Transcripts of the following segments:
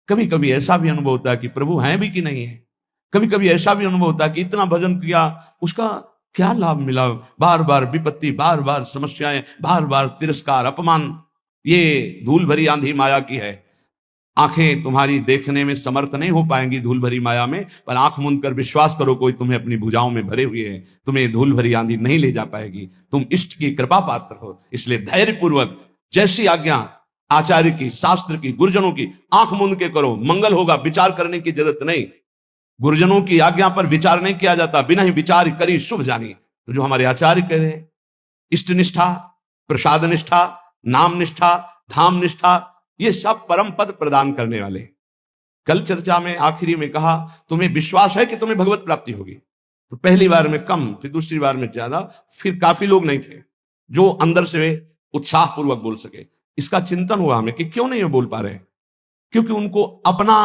कभी कभी ऐसा भी अनुभव होता है कि प्रभु हैं भी कि नहीं है। कभी कभी ऐसा भी अनुभव होता है कि इतना भजन किया, उसका क्या लाभ मिला? बार बार विपत्ति, बार बार समस्याएं, बार बार तिरस्कार, अपमान। ये धूल भरी आंधी माया की है। आंखें तुम्हारी देखने में समर्थ नहीं हो पाएंगी धूल भरी माया में, पर आंख मूंद कर विश्वास करो, कोई तुम्हें अपनी भुजाओं में भरे हुए है, तुम्हें धूल भरी आंधी नहीं ले जा पाएगी। तुम इष्ट की कृपा पात्र हो, इसलिए धैर्य पूर्वक जैसी आज्ञा आचार्य की, शास्त्र की, गुरुजनों की, आंख मूंद के करो, मंगल होगा। विचार करने की जरूरत नहीं। गुरुजनों की आज्ञा पर विचार नहीं किया जाता, बिना ही विचार करी शुभ जानी। तो जो हमारे आचार्य कह रहे हैं, इष्ट निष्ठा, प्रसाद निष्ठा, नाम निष्ठा, धाम निष्ठा, ये सब परम पद प्रदान करने वाले। कल चर्चा में आखिरी में कहा, तुम्हें विश्वास है कि तुम्हें भगवत प्राप्ति होगी? तो पहली बार में कम, फिर दूसरी बार में ज्यादा, फिर काफी लोग नहीं थे जो अंदर से उत्साह पूर्वक बोल सके। इसका चिंतन हुआ हमें कि क्यों नहीं बोल पा रहे? क्योंकि उनको अपना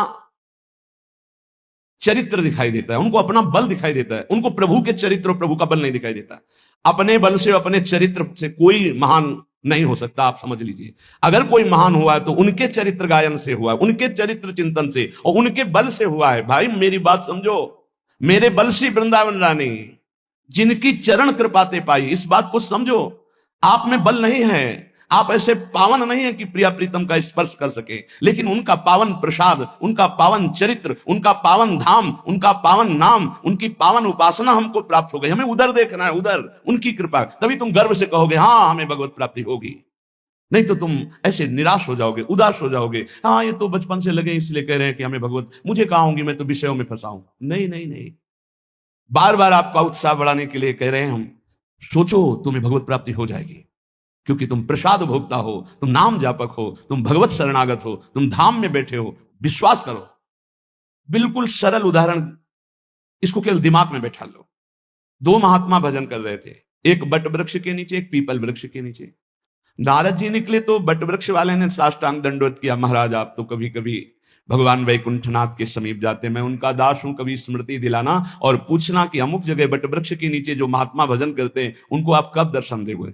चरित्र दिखाई देता है, उनको अपना बल दिखाई देता है, उनको प्रभु के चरित्र और प्रभु का बल नहीं दिखाई देता। अपने बल से, अपने चरित्र से कोई महान नहीं हो सकता। आप समझ लीजिए, अगर कोई महान हुआ है तो उनके चरित्र गायन से हुआ है, उनके चरित्र चिंतन से और उनके बल से हुआ है। भाई मेरी बात समझो, मेरे बल से वृंदावन रानी जिनकी चरण कृपाते पाई, इस बात को समझो। आप में बल नहीं है, आप ऐसे पावन नहीं है कि प्रिया प्रीतम का स्पर्श कर सके, लेकिन उनका पावन प्रसाद, उनका पावन चरित्र, उनका पावन धाम, उनका पावन नाम, उनकी पावन उपासना हमको प्राप्त हो गई। हमें उधर देखना है, उधर उनकी कृपा, तभी तुम गर्व से कहोगे हाँ हमें भगवत प्राप्ति होगी। नहीं तो तुम ऐसे निराश हो जाओगे, उदास हो जाओगे। हाँ ये तो बचपन से लगे इसलिए कह रहे हैं कि हमें भगवत, मुझे कहाँ होंगी, मैं तो विषयों में फंसा हूं। नहीं नहीं नहीं, बार बार आपका उत्साह बढ़ाने के लिए कह रहे हैं हम। सोचो तुम्हें भगवत प्राप्ति हो जाएगी, क्योंकि तुम प्रसाद भोक्ता हो, तुम नाम जापक हो, तुम भगवत शरणागत हो, तुम धाम में बैठे हो। विश्वास करो। बिल्कुल सरल उदाहरण, इसको केवल दिमाग में बैठा लो। दो महात्मा भजन कर रहे थे, एक बट वृक्ष के नीचे, एक पीपल वृक्ष के नीचे। नारद जी निकले तो बट वृक्ष वाले ने साष्टांग दंडवत किया, महाराज आप तो कभी कभी भगवान वैकुंठनाथ के समीप जाते, मैं उनका दास हूं, कभी स्मृति दिलाना और पूछना कि अमुक जगह बट वृक्ष के नीचे जो महात्मा भजन करते हैं उनको आप कब दर्शन देंगे।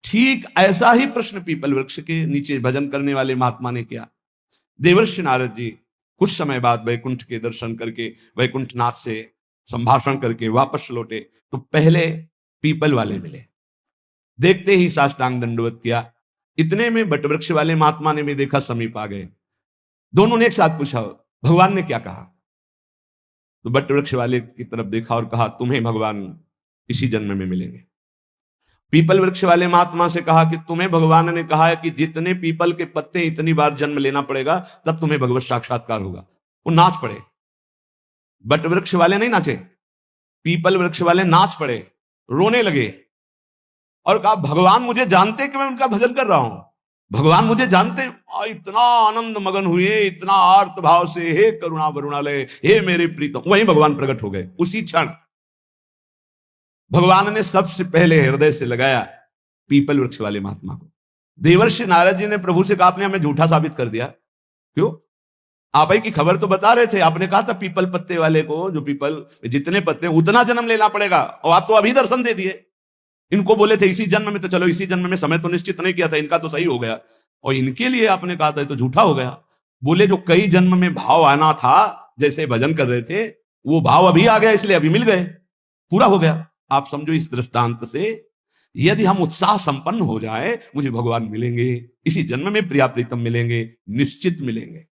ठीक ऐसा ही प्रश्न पीपल वृक्ष के नीचे भजन करने वाले महात्मा ने किया। देवर्षि नारद जी कुछ समय बाद वैकुंठ के दर्शन करके, वैकुंठनाथ से संभाषण करके वापस लौटे तो पहले पीपल वाले मिले। देखते ही साष्टांग दंडवत किया। इतने में बटवृक्ष वाले महात्मा ने भी देखा, समीप आ गए। दोनों ने एक साथ पूछा भगवान ने क्या कहा? तो बटवृक्ष वाले की तरफ देखा और कहा तुम्हें भगवान इसी जन्म में मिलेंगे। पीपल वृक्ष वाले महात्मा से कहा कि तुम्हें भगवान ने कहा है कि जितने पीपल के पत्ते इतनी बार जन्म लेना पड़ेगा तब तुम्हें भगवत साक्षात्कार होगा। वो नाच पड़े। बट वृक्ष वाले नहीं नाचे, पीपल वृक्ष वाले नाच पड़े, रोने लगे और कहा भगवान मुझे जानते कि मैं उनका भजन कर रहा हूं, भगवान मुझे जानते। इतना आनंद मगन हुए, इतना आर्त भाव से, हे करुणा वरुणालय, हे मेरे प्रीतम। वहीं भगवान प्रकट हो गए। उसी क्षण भगवान ने सबसे पहले हृदय से लगाया पीपल वृक्ष वाले महात्मा को। देवर्षि नारद जी ने प्रभु से कहा आपने हमें झूठा साबित कर दिया। क्यों? आप ही की खबर तो बता रहे थे, आपने कहा था पीपल पत्ते वाले को, जो पीपल जितने पत्ते उतना जन्म लेना पड़ेगा, और आप तो अभी दर्शन दे दिए। इनको बोले थे इसी जन्म में, तो चलो इसी जन्म में, समय तो निश्चित नहीं किया था, इनका तो सही हो गया, और इनके लिए आपने कहा था तो झूठा हो गया। बोले जो कई जन्म में भाव आना था, जैसे भजन कर रहे थे, वो भाव अभी आ गया, इसलिए अभी मिल गए, पूरा हो गया। आप समझो इस दृष्टांत से, यदि हम उत्साह संपन्न हो जाए, मुझे भगवान मिलेंगे, इसी जन्म में प्रिया प्रीतम मिलेंगे, निश्चित मिलेंगे।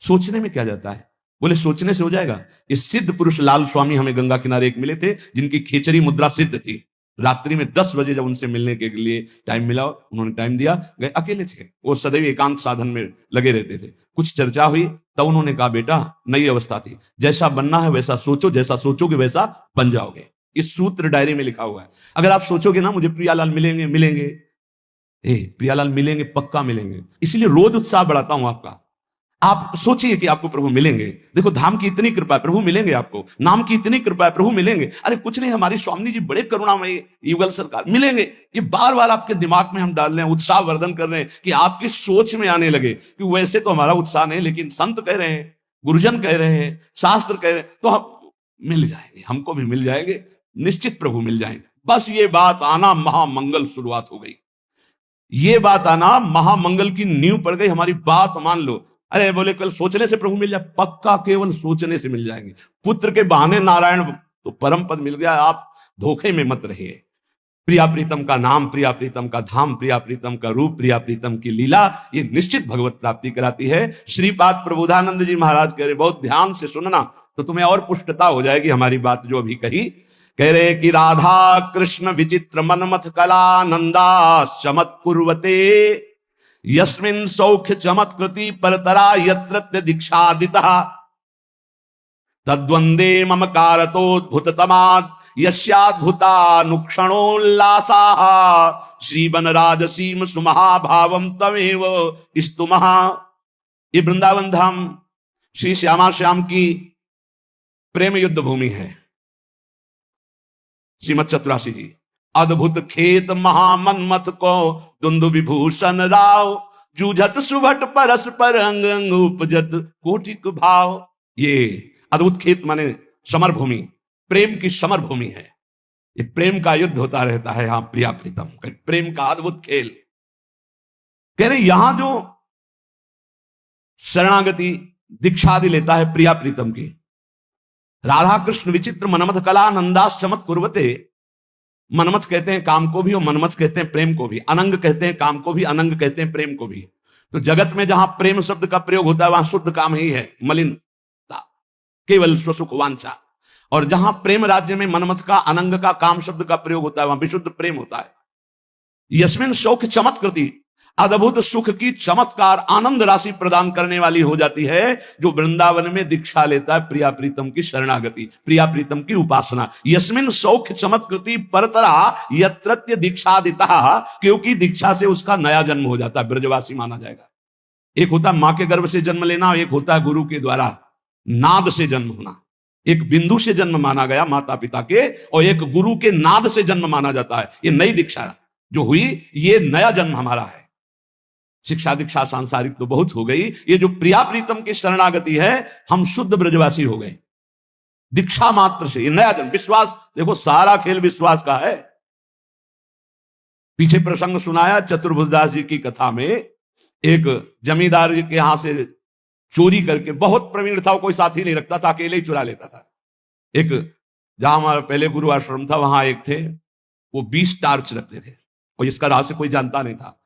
सोचने में क्या जाता है? बोले सोचने से हो जाएगा। इस सिद्ध पुरुष लाल स्वामी हमें गंगा किनारे एक मिले थे, जिनकी खेचरी मुद्रा सिद्ध थी। रात्रि में 10 बजे जब उनसे मिलने के लिए टाइम मिला, उन्होंने टाइम दिया, गए। अकेले थे वो, सदैव एकांत साधन में लगे रहते थे। कुछ चर्चा हुई तब उन्होंने कहा बेटा नई अवस्था थी, जैसा बनना है वैसा सोचो, जैसा सोचोगे वैसा बन जाओगे। इस सूत्र डायरी में लिखा हुआ है। अगर आप सोचोगे ना मुझे प्रियालाल मिलेंगे मिलेंगे, प्रियालाल मिलेंगे, पक्का मिलेंगे। इसलिए रोज उत्साह बढ़ाता हूं आपका। आप सोचिए कि आपको प्रभु मिलेंगे। देखो धाम की इतनी कृपा है, प्रभु मिलेंगे आपको। नाम की इतनी कृपा है, प्रभु मिलेंगे। अरे कुछ नहीं, हमारी स्वामी जी बड़े करुणामयी, युगल सरकार मिलेंगे। ये बार बार आपके दिमाग में हम डाल रहे हैं, उत्साह वर्धन कर रहे हैं कि आपकी सोच में आने लगे कि वैसे तो हमारा उत्साह नहीं, लेकिन संत कह रहे हैं, गुरुजन कह रहे हैं, शास्त्र कह रहे हैं, तो हम मिल जाएंगे, हमको भी मिल जाएंगे, निश्चित प्रभु मिल जाएंगे। बस ये बात आना महामंगल शुरुआत हो गई। ये बात आना महामंगल की नींव पड़ गई, हमारी बात मान लो। अरे बोले कल सोचने से प्रभु मिल जाए, पक्का केवल सोचने से मिल जाएंगे। पुत्र के बहाने नारायण तो परम पद मिल गया, आप धोखे में मत रहिए। प्रिया प्रीतम का नाम, प्रिया प्रीतम का धाम, प्रिया प्रीतम का रूप, प्रिया प्रीतम की लीला, ये निश्चित भगवत प्राप्ति कराती है। श्रीपाद प्रबोधानंद जी महाराज कह रहे, बहुत ध्यान से सुनना तो तुम्हें और पुष्टता हो जाएगी हमारी बात जो अभी कही। कह रहे कि राधा कृष्ण विचित्र मनमथ कला नंदा चमत कुर्वते यस्मिन् सौख्य चमत्कृति परतरा यत्र दीक्षादिता तद्वंदे मम कारतोद्भुततमात् यस्याद्भुतानुक्षणोल्लासा श्रीवनराजसीम सुमहाभावम तमेव स्तुमः। ये वृंदावन धाम श्री श्यामा श्याम की प्रेम युद्ध भूमि है। श्रीमद चतुरासी जी, अद्भुत खेत महामन्मथ को दुंदु विभूषण राव जूझत सुभट परस्पर अंग अंग उपजत कोटिक भाव। ये अद्भुत खेत माने समर भूमि, प्रेम की समर भूमि है। ये प्रेम का युद्ध होता रहता है यहां, प्रिया प्रीतम प्रेम का अद्भुत खेल। कह रहे यहां जो शरणागति दीक्षादि लेता है प्रिया प्रीतम की, राधा कृष्ण विचित्र मनमथ कला नंदास चमत कुर्वते। मनमथ कहते हैं काम को भी और मनमथ कहते हैं प्रेम को भी, अनंग कहते हैं काम को भी, अनंग कहते हैं प्रेम को भी। तो जगत में जहां प्रेम शब्द का प्रयोग होता है वहां शुद्ध काम ही है, मलिनता, केवल स्वसुख वांछा। और जहां प्रेम राज्य में मनमथ का अनंग का काम शब्द का प्रयोग होता है वहां विशुद्ध प्रेम होता है। यस्मिन शौक चमत्कृति, अद्भुत सुख की चमत्कार आनंद राशि प्रदान करने वाली हो जाती है जो वृंदावन में दीक्षा लेता है प्रिया प्रीतम की शरणागति, प्रिया प्रीतम की उपासना। यस्मिन सौख्य चमत्कृति परतरा यत्रत्य दीक्षादिता, क्योंकि दीक्षा से उसका नया जन्म हो जाता है, ब्रजवासी माना जाएगा। एक होता है मां के गर्भ से जन्म लेना, एक होता है गुरु के द्वारा नाद से जन्म होना। एक बिंदु से जन्म माना गया माता पिता के, और एक गुरु के नाद से जन्म माना जाता है। ये नई दीक्षा जो हुई, ये नया जन्म हमारा है। शिक्षा दीक्षा सांसारिक तो बहुत हो गई, ये जो प्रिया प्रीतम की शरणागति है, हम शुद्ध ब्रजवासी हो गए दीक्षा मात्र से। ये नया जन्म, विश्वास, देखो सारा खेल विश्वास का है। पीछे प्रसंग सुनाया चतुर्भुजदास जी की कथा में, एक जमींदार जी के यहां से चोरी करके, बहुत प्रवीण था, कोई साथी नहीं रखता था, अकेले ही चुरा लेता था। एक जहां हमारा पहले गुरु आश्रम था वहां एक थे, वो 20 टार्च रखते थे और इसका रहस्य कोई जानता नहीं था।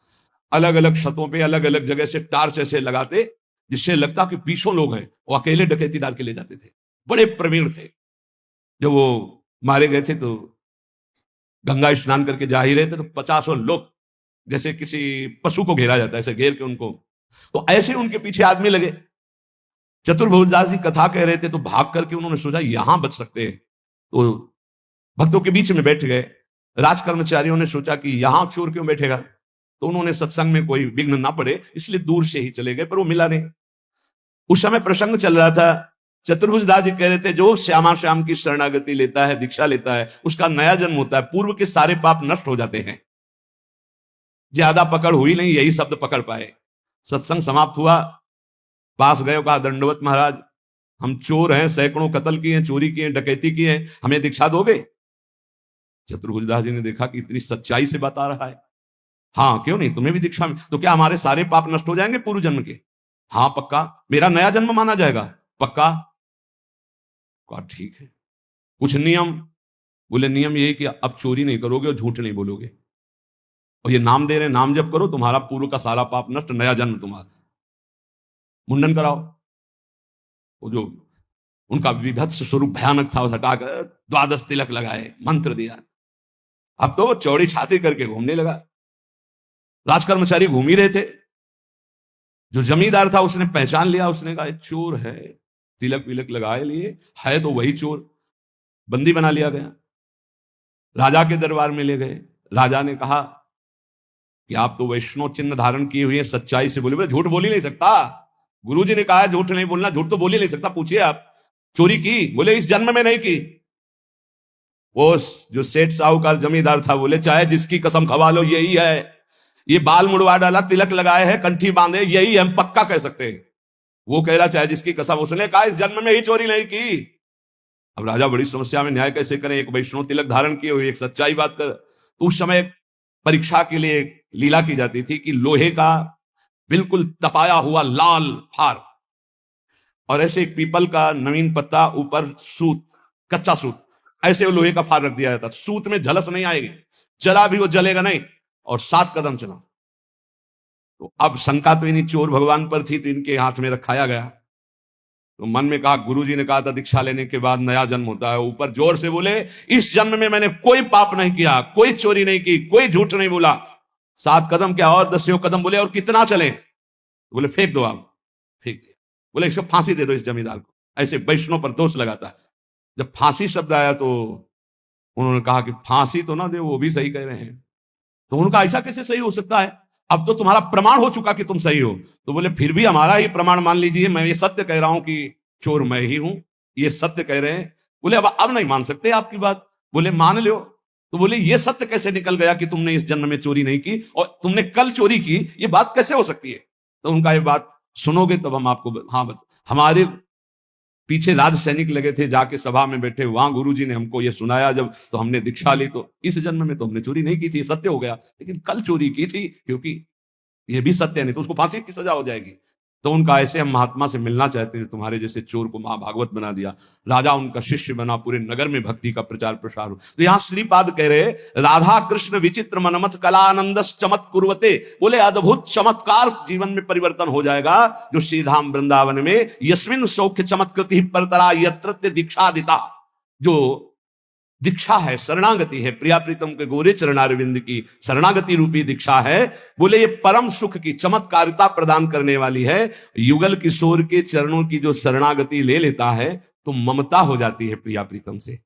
अलग अलग छतों पे अलग अलग जगह से टार्च ऐसे लगाते जिससे लगता कि 20 लोग हैं, वो अकेले डकैती डाल के ले जाते थे। बड़े प्रवीण थे। जब वो मारे गए थे तो गंगा स्नान करके जा ही रहे थे तो 50 लोग जैसे किसी पशु को घेरा जाता है ऐसे घेर के उनको, तो ऐसे उनके पीछे आदमी लगे। चतुर्भुजदास जी कथा कह रहे थे तो भाग करके उन्होंने सोचा यहां बच सकते हैं, तो भक्तों के बीच में बैठ गए। राज कर्मचारियों ने सोचा कि यहां चोर क्यों बैठेगा, तो उन्होंने सत्संग में कोई विघ्न ना पड़े इसलिए दूर से ही चले गए, पर वो मिला नहीं। उस समय प्रसंग चल रहा था। चतुर्भुजदास जी कह रहे थे जो श्यामा श्याम की शरणागति लेता है, दीक्षा लेता है, उसका नया जन्म होता है, पूर्व के सारे पाप नष्ट हो जाते हैं। ज्यादा पकड़ हुई नहीं, यही शब्द पकड़ पाए। सत्संग समाप्त हुआ, पास गए, कहा दंडवत महाराज, हम चोर हैं, सैकड़ों कत्ल किए, चोरी किए, डकैती की है, हमें दीक्षा दोगे? चतुर्भुजदास जी ने देखा कि इतनी सच्चाई से बता रहा है, हाँ क्यों नहीं, तुम्हें भी दीक्षा में, तो क्या हमारे सारे पाप नष्ट हो जाएंगे पूर्व जन्म के? हाँ पक्का। मेरा नया जन्म माना जाएगा? पक्का। कहा ठीक है। कुछ नियम? बोले नियम यही कि अब चोरी नहीं करोगे और झूठ नहीं बोलोगे, और ये नाम दे रहे, नाम जप करो, तुम्हारा पूर्व का सारा पाप नष्ट, नया जन्म तुम्हारा। मुंडन कराओ। वो जो उनका विभत्स स्वरूप भयानक था, उस हटाकर 12 तिलक लगाए, मंत्र दिया। अब तो चौड़ी छाती करके घूमने लगा। राजकर्मचारी घूम ही रहे थे। जो जमींदार था उसने पहचान लिया, उसने कहा चोर है, तिलक विलक लगाए लिए है तो वही चोर। बंदी बना लिया गया, राजा के दरबार में ले गए। राजा ने कहा कि आप तो वैष्णव चिन्ह धारण किए हुए हैं, सच्चाई से बोले। बोले झूठ बोल ही नहीं सकता, गुरुजी ने कहा है झूठ नहीं बोलना, झूठ तो बोल ही नहीं सकता। पूछिए आप चोरी की? बोले इस जन्म में नहीं की। वो जो सेठ साहूकार जमींदार था बोले चाहे जिसकी कसम खवा लो यही है, ये बाल मुड़वा डाला, तिलक लगाए हैं, कंठी बांधे, यही हम पक्का कह सकते हैं। वो कह रहा चाहे जिसकी कसम, उसने कहा इस जन्म में ही चोरी नहीं की। अब राजा बड़ी समस्या में, न्याय कैसे करें, एक वैष्णव तिलक धारण किए हुए, एक सच्चाई बात कर। तो उस समय परीक्षा के लिए लीला की जाती थी कि लोहे का बिल्कुल तपाया हुआ लाल फार और ऐसे एक पीपल का नवीन पत्ता, ऊपर सूत, कच्चा सूत, ऐसे वो लोहे का फार रख दिया जाता। सूत में झलस नहीं आएगी, जला भी वो जलेगा नहीं, और 7 कदम चला। तो अब शंका तो इन्हीं चोर भगवान पर थी, तो इनके हाथ में रखाया गया। तो मन में कहा, गुरुजी ने कहा था दीक्षा लेने के बाद नया जन्म होता है। ऊपर जोर से बोले, इस जन्म में मैंने कोई पाप नहीं किया, कोई चोरी नहीं की, कोई झूठ नहीं बोला। 7 कदम क्या और 10 कदम बोले, और कितना चले? बोले फेंक दो आप। फेंक दिया। बोले इसको फांसी दे दो इस जमींदार को, ऐसे वैष्णव पर दोष लगाता है। जब फांसी शब्द आया तो उन्होंने कहा कि फांसी तो ना दे, वो भी सही कह रहे हैं। तो उनका ऐसा कैसे सही हो सकता है? अब तो तुम्हारा प्रमाण हो चुका कि तुम सही हो। तो बोले फिर भी हमारा ही प्रमाण मान लीजिए, मैं ये सत्य कह रहा हूं कि चोर मैं ही हूं, ये सत्य कह रहे हैं। बोले अब नहीं मान सकते आपकी बात। बोले मान लो। तो बोले ये सत्य कैसे निकल गया कि तुमने इस जन्म में चोरी नहीं की और तुमने कल चोरी की, ये बात कैसे हो सकती है? तो उनका ये बात सुनोगे तब हम आपको, हमारे पीछे राज सैनिक लगे थे, जाके सभा में बैठे, वहां गुरुजी ने हमको ये सुनाया जब, तो हमने दीक्षा ली। तो इस जन्म में तो हमने चोरी नहीं की थी, सत्य हो गया, लेकिन कल चोरी की थी, क्योंकि ये भी सत्य नहीं तो उसको फांसी की सजा हो जाएगी। तो उनका ऐसे हम महात्मा से मिलना चाहते हैं, तुम्हारे जैसे चोर को महाभागवत बना दिया, राजा उनका शिष्य बना, पूरे नगर में भक्ति का प्रचार प्रसार हो। तो यहां श्रीपाद कह रहे, राधा कृष्ण विचित्र मनमत कलानंद चमत कुर्वते। बोले अद्भुत चमत्कार जीवन में परिवर्तन हो जाएगा जो श्रीधाम वृंदावन में यस्मिन सौख्य चमत्कृति परतरा यत्र दीक्षादिता, जो दीक्षा है, शरणागति है, प्रिया प्रीतम के गोरे चरणारविंद की शरणागति रूपी दीक्षा है। बोले ये परम सुख की चमत्कारिता प्रदान करने वाली है। युगल किशोर के चरणों की जो शरणागति ले लेता है तो ममता हो जाती है प्रिया प्रीतम से,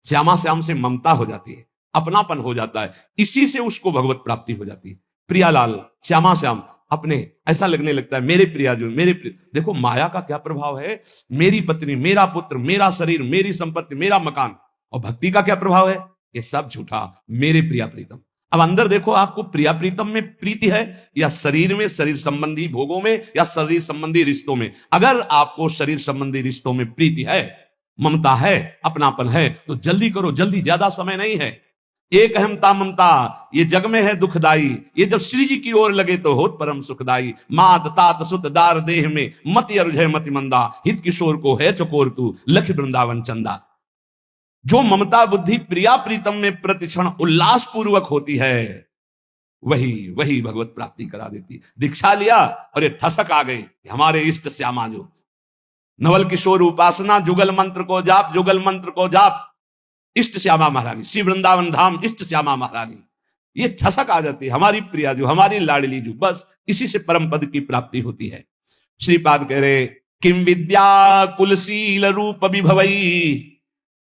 श्यामा श्याम से ममता हो जाती है, अपनापन हो जाता है, इसी से उसको भगवत प्राप्ति हो जाती है। प्रियालाल, श्यामा श्याम, अपने ऐसा लगने लगता है मेरे प्रिया जो मेरे देखो माया का क्या प्रभाव है, मेरी पत्नी, मेरा पुत्र, मेरा शरीर, मेरी संपत्ति, मेरा मकान। और भक्ति का क्या प्रभाव है? ये सब झूठा, मेरे प्रिया प्रीतम। अब अंदर देखो, आपको प्रिया प्रीतम में प्रीति है या शरीर में, शरीर संबंधी भोगों में या शरीर संबंधी रिश्तों में? अगर आपको शरीर संबंधी रिश्तों में प्रीति है, ममता है, अपनापन है, तो जल्दी करो, जल्दी, ज्यादा समय नहीं है। एक अहमता ममता ये जग में है दुखदाई, ये जब श्री जी की ओर लगे तो होत परम सुखदाई। मात तात सुत दार देह में मति अरुझय मति मंदा, हित किशोर को है चकोर तू लख वृंदावन चंदा। जो ममता बुद्धि प्रिया प्रीतम में प्रतिक्षण उल्लास पूर्वक होती है, वही वही भगवत प्राप्ति करा देती। दीक्षा लिया और ये ठसक आ गई, हमारे इष्ट श्यामा जो नवल किशोर उपासना, जुगल मंत्र को जाप, जुगल मंत्र को जाप, इष्ट श्यामा महारानी, श्री वृंदावन धाम इष्ट श्यामा महारानी, ये ठसक आ जाती है, हमारी प्रिया जो, हमारी लाडली जो, बस इसी से परम पद की प्राप्ति होती है। श्रीपाद कह रहे, किम विद्या कुलशील रूप विभवई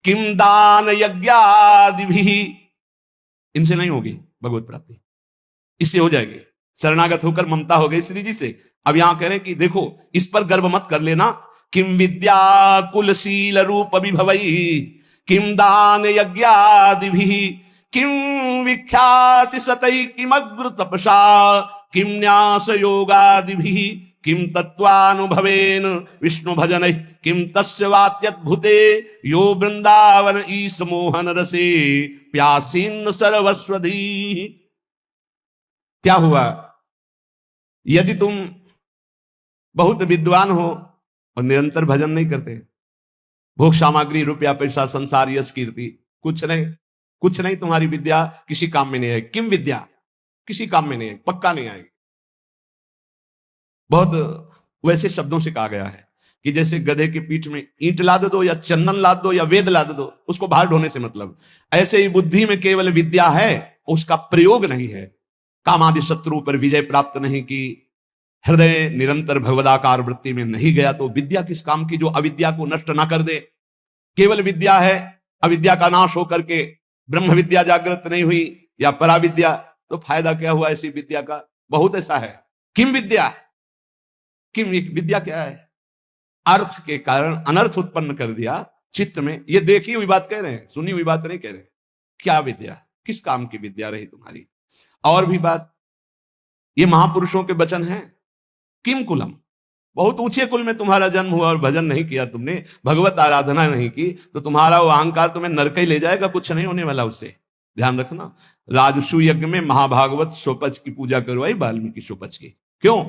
किम दान यज्ञादि भी, इनसे नहीं होगी भगवत प्राप्ति, इससे हो जाएगी। शरणागत होकर ममता हो गई श्री जी से। अब यहां कह रहे कि देखो, इस पर गर्व मत कर लेना। किम विद्या कुलशील रूप विभवई किम दान यज्ञादि भी किम विख्याति सतई किम अग्र तपसा किम न्यास योगादि भी किम तत्वानुभवेन विष्णु भजन किम तस्य वात्यद्भुते यो वृंदावन ईश मोहन रसे प्यासीन सर्वस्वधी। क्या हुआ? यदि तुम बहुत विद्वान हो और निरंतर भजन नहीं करते, भोग सामग्री, रुपया, पैसा, संसार, यश, कीर्ति, कुछ नहीं, कुछ नहीं, तुम्हारी विद्या किसी काम में नहीं है। किम विद्या किसी काम में नहीं है, पक्का नहीं आएगी। बहुत वैसे शब्दों से कहा गया है कि जैसे गधे की पीठ में ईंट लाद दो या चंदन लाद दो या वेद लाद दो, उसको बाहर ढोने से मतलब, ऐसे ही बुद्धि में केवल विद्या है, उसका प्रयोग नहीं है। कामादि शत्रु पर विजय प्राप्त नहीं की, हृदय निरंतर भगवदाकार वृत्ति में नहीं गया, तो विद्या किस काम की जो अविद्या को नष्ट ना कर दे। केवल विद्या है, अविद्या का नाश होकर के ब्रह्म विद्या जागृत नहीं हुई या पराविद्या, तो फायदा क्या हुआ ऐसी विद्या का? बहुत ऐसा है। किम विद्या, किम विद्या क्या है? अर्थ के कारण अनर्थ उत्पन्न कर दिया चित्त में। ये देखी हुई बात कह रहे हैं, सुनी हुई बात नहीं कह रहे। क्या विद्या, किस काम की विद्या रही तुम्हारी? और भी बात, ये महापुरुषों के वचन हैं। किम कुलम, बहुत ऊंचे कुल में तुम्हारा जन्म हुआ और भजन नहीं किया तुमने, भगवत आराधना नहीं की, तो तुम्हारा वो अहंकार तुम्हें नरक ही ले जाएगा, कुछ नहीं होने वाला उससे। ध्यान रखना, राजसु यज्ञ में महाभागवत स्वपच की पूजा करवाई वाल्मीकि स्वपच की। क्यों?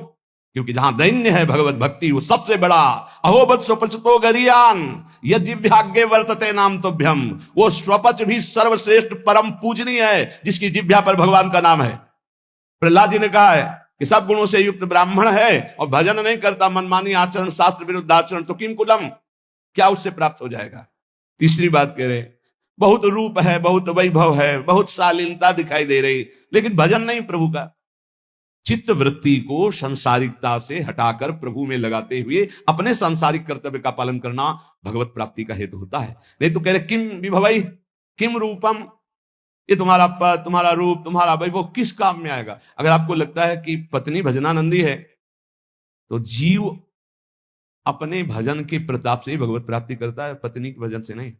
क्योंकि जहां दैन्य है भगवत भक्ति वो सबसे बड़ा। अहोबत स्वपच तो गरियान यज्ञ वर्तते नाम तोभ्यम। वो स्वपच भी सर्वश्रेष्ठ परम पूजनीय है जिसकी जिह्वा पर भगवान का नाम है। प्रहलाद जी ने कहा है कि सब गुणों से युक्त ब्राह्मण है और भजन नहीं करता, मनमानी आचरण, शास्त्र विरुद्ध आचरण, तो किम कुलम, क्या उससे प्राप्त हो जाएगा? तीसरी बात कह रहे, बहुत रूप है, बहुत वैभव है, बहुत शालीनता दिखाई दे रही, लेकिन भजन नहीं प्रभु का। चित्त वृत्ति को संसारिकता से हटाकर प्रभु में लगाते हुए अपने सांसारिक कर्तव्य का पालन करना भगवत प्राप्ति का हेतु होता है। नहीं तो कह रहे किम विभवई किम रूपम, ये तुम्हारा पद, तुम्हारा रूप, तुम्हारा वैभव किस काम में आएगा? अगर आपको लगता है कि पत्नी भजनानंदी है तो जीव अपने भजन के प्रताप से ही भगवत प्राप्ति करता है, पत्नी के भजन से नहीं।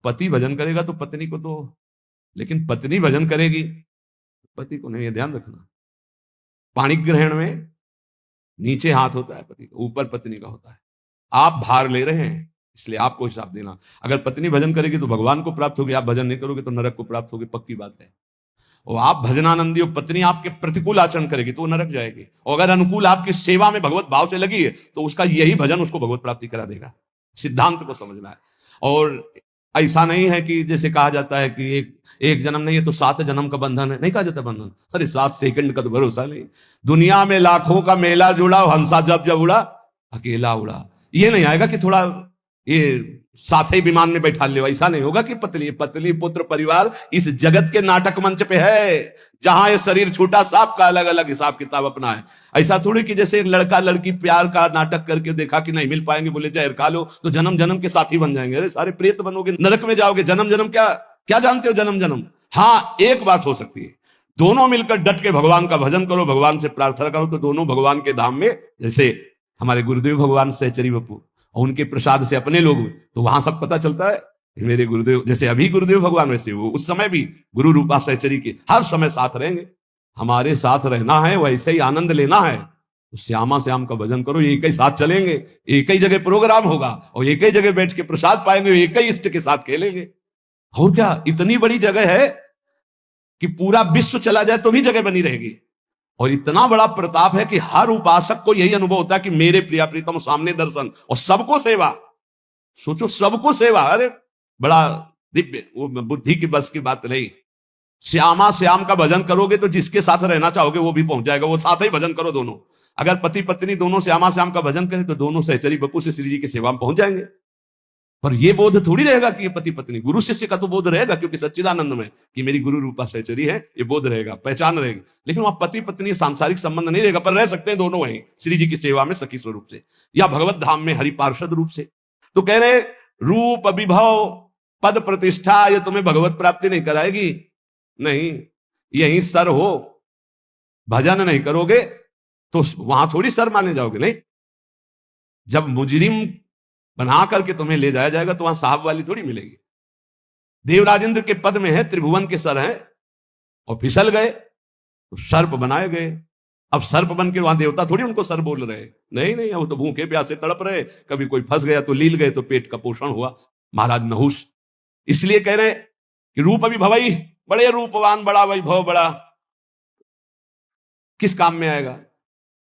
पति भजन करेगा तो पत्नी को तो, लेकिन पत्नी भजन करेगी पति को नहीं, ये ध्यान रखना। पाणी ग्रहण में नीचे हाथ होता है पति का, ऊपर पत्नी का होता है। आप भार ले रहे हैं इसलिए आपको हिसाब देना। अगर पत्नी भजन करेगी तो भगवान को प्राप्त होगी, आप भजन नहीं करोगे तो नरक को प्राप्त होगी, पक्की बात है। और आप भजनानंदी हो, पत्नी आपके प्रतिकूल आचरण करेगी तो वो नरक जाएगी, और अगर अनुकूल आपकी सेवा में भगवत भाव से लगी है तो उसका यही भजन उसको भगवत प्राप्ति करा देगा। सिद्धांत को समझना है। और ऐसा नहीं है कि जैसे कहा जाता है कि एक जन्म नहीं है तो 7 जन्म का बंधन है, नहीं कहा जाता बंधन। अरे 7 सेकंड का तो भरोसा नहीं। दुनिया में लाखों का मेला जुड़ा, हंसा जब जब उड़ा अकेला उड़ा। ये नहीं आएगा कि थोड़ा ये साथ ही विमान में बैठा ले, ऐसा नहीं होगा कि पत्नी पत्नी पुत्र परिवार इस जगत के नाटक मंच पे है, जहां ये शरीर छूटा सबका अलग अलग हिसाब किताब अपना है। ऐसा थोड़ी कि जैसे एक लड़का लड़की प्यार का नाटक करके देखा कि नहीं मिल पाएंगे, बोले जहर खा लो तो जन्म जन्म के साथी बन जाएंगे। अरे सारे प्रेत बनोगे, नरक में जाओगे। जन्म जन्म क्या क्या जानते हो जन्म जन्म? हाँ, एक बात हो सकती है, दोनों मिलकर डट के भगवान का भजन करो, भगवान से प्रार्थना करो तो दोनों भगवान के धाम में, जैसे हमारे गुरुदेव भगवान सहचरी बप्पू और उनके प्रसाद से अपने लोग, तो वहां सब पता चलता है मेरे गुरुदेव, जैसे अभी गुरुदेव भगवान वैसे वो उस समय भी गुरु रूपा सहचरी के हर समय साथ रहेंगे। हमारे साथ रहना है, वैसे ही आनंद लेना है तो श्यामा श्याम का भजन करो, एक ही साथ चलेंगे, एक ही जगह प्रोग्राम होगा और एक ही जगह बैठ के प्रसाद पाएंगे, एक ही इष्ट के साथ खेलेंगे। और क्या इतनी बड़ी जगह है कि पूरा विश्व चला जाए तो भी जगह बनी रहेगी। और इतना बड़ा प्रताप है कि हर उपासक को यही अनुभव होता है कि मेरे प्रिया प्रीतम सामने दर्शन और सबको सेवा। सोचो, सबको सेवा, अरे बड़ा दिव्य, वो बुद्धि की बस की बात नहीं। श्यामा श्याम का भजन करोगे तो जिसके साथ रहना चाहोगे वो भी पहुंच जाएगा, वो साथ ही भजन करो दोनों। अगर पति पत्नी दोनों श्यामा श्याम का भजन करें तो दोनों सहचरी बप्पू से श्री जी की सेवा में पहुंच जाएंगे। पर यह बोध थोड़ी रहेगा कि ये पति पत्नी, गुरु शिष्य का तो बोध रहेगा, क्योंकि सच्चिदानंद में कि मेरी गुरु रूपा सहचरी है, ये बोध रहेगा, पहचान रहेगी। लेकिन वहां पति पत्नी सांसारिक संबंध नहीं रहेगा, पर रह सकते हैं दोनों वहीं श्री जी की सेवा में सखी स्वरूप से या भगवत धाम में हरि पार्षद रूप से। तो कह रहे रूप विभव पद प्रतिष्ठा ये तुम्हें भगवत प्राप्ति नहीं कराएगी, नहीं। यही सर हो, भजन नहीं करोगे तो वहां थोड़ी सर माने जाओगे। नहीं, जब मुजरिम बना करके तुम्हें ले जाया जाएगा तो वहां साहब वाली थोड़ी मिलेगी। देवराजेंद्र के पद में है, त्रिभुवन के सर हैं, और फिसल गए तो सर्प बनाए गए। अब सर्प बन के वहां देवता थोड़ी उनको सर बोल रहे, नहीं नहीं, वो तो भूखे प्यासे तड़प रहे, कभी कोई फंस गया तो लील गए तो पेट का पोषण हुआ। महाराज नहुष इसलिए कह रहे कि रूप अभी भवई, बड़े रूपवान, बड़ा वैभव, बड़ा किस काम में आएगा?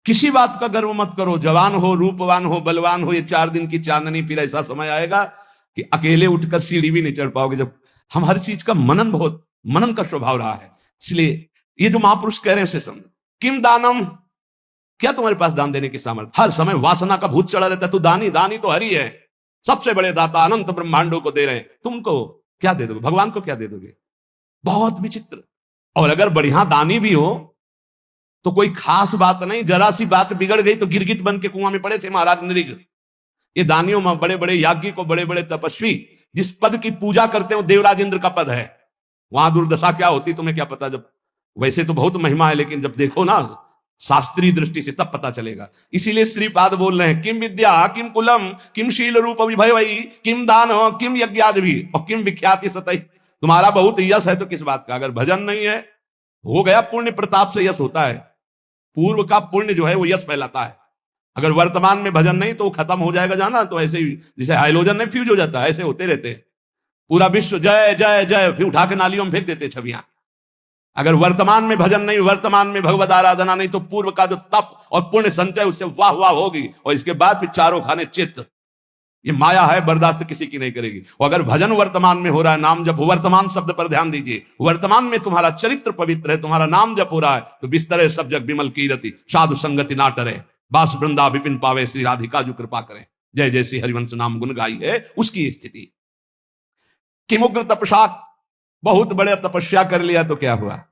किसी बात का गर्व मत करो, जवान हो, रूपवान हो, बलवान हो, ये 4 दिन की चांदनी, फिर ऐसा समय आएगा कि अकेले उठकर सीढ़ी भी नहीं चढ़ पाओगे। जब हम हर चीज का मनन का स्वभाव रहा है, इसलिए ये जो महापुरुष कह रहे हैं उसे समझ। किम दानम, क्या तुम्हारे पास दान देने की सामर्थ्य? हर समय वासना का भूत चढ़ा रहता है, तू दानी, दानी तो हरि है, सबसे बड़े दाता, अनंत ब्रह्मांडों को दे रहे हैं, तुमको क्या दे दोगे? भगवान को क्या दे दोगे? बहुत विचित्र। और अगर बढ़िया दानी भी हो तो कोई खास बात नहीं, जरा सी बात बिगड़ गई तो गिरगिट बन के कुआं में पड़े थे महाराज नृग। ये दानियों में बड़े बड़े याज्ञिक और बड़े बड़े तपस्वी जिस पद की पूजा करते हैं वो देवराजेंद्र का पद है। वहां दुर्दशा क्या होती तुम्हें क्या पता? जब वैसे तो बहुत महिमा है, लेकिन जब देखो ना शास्त्रीय दृष्टि से तब पता चलेगा। इसीलिए श्रीपाद बोल रहे हैं किम विद्या किम कुलम किम शील रूप विभवई किम दान किम यज्ञादि और किम विख्याति सतई। तुम्हारा बहुत यश है तो किस बात का? अगर भजन नहीं है, हो गया, पुण्य प्रताप से यश होता है। पूर्व का पुण्य जो है वो यश फैलाता है। अगर वर्तमान में भजन नहीं तो वो खत्म हो जाएगा, जाना तो ऐसे ही जैसे हाइड्रोजन नहीं फ्यूज हो जाता है, ऐसे होते रहते हैं। पूरा विश्व जय जय जय, फिर उठा के नालियों में फेंक देते छवियां। अगर वर्तमान में भजन नहीं, वर्तमान में भगवत आराधना नहीं, तो पूर्व का जो तप और पुण्य संचय उससे वाह वाह होगी, और इसके बाद फिर चारों खाने चित्त। ये माया है, बर्दाश्त किसी की नहीं करेगी। और अगर भजन वर्तमान में हो रहा है, नाम जप, वर्तमान शब्द पर ध्यान दीजिए, वर्तमान में तुम्हारा चरित्र पवित्र है, तुम्हारा नाम जप हो रहा है, तो बिस्तरे सब जग विमल कीरति, साधु संगति ना टरे, बास वृंदा विपिन पावे, श्री राधिका जो कृपा करें, जय जय श्री हरिवंश नाम गुण गाई है, उसकी स्थिति। किमुग्र तपसा, बहुत बड़े तपस्या कर लिया तो क्या हुआ?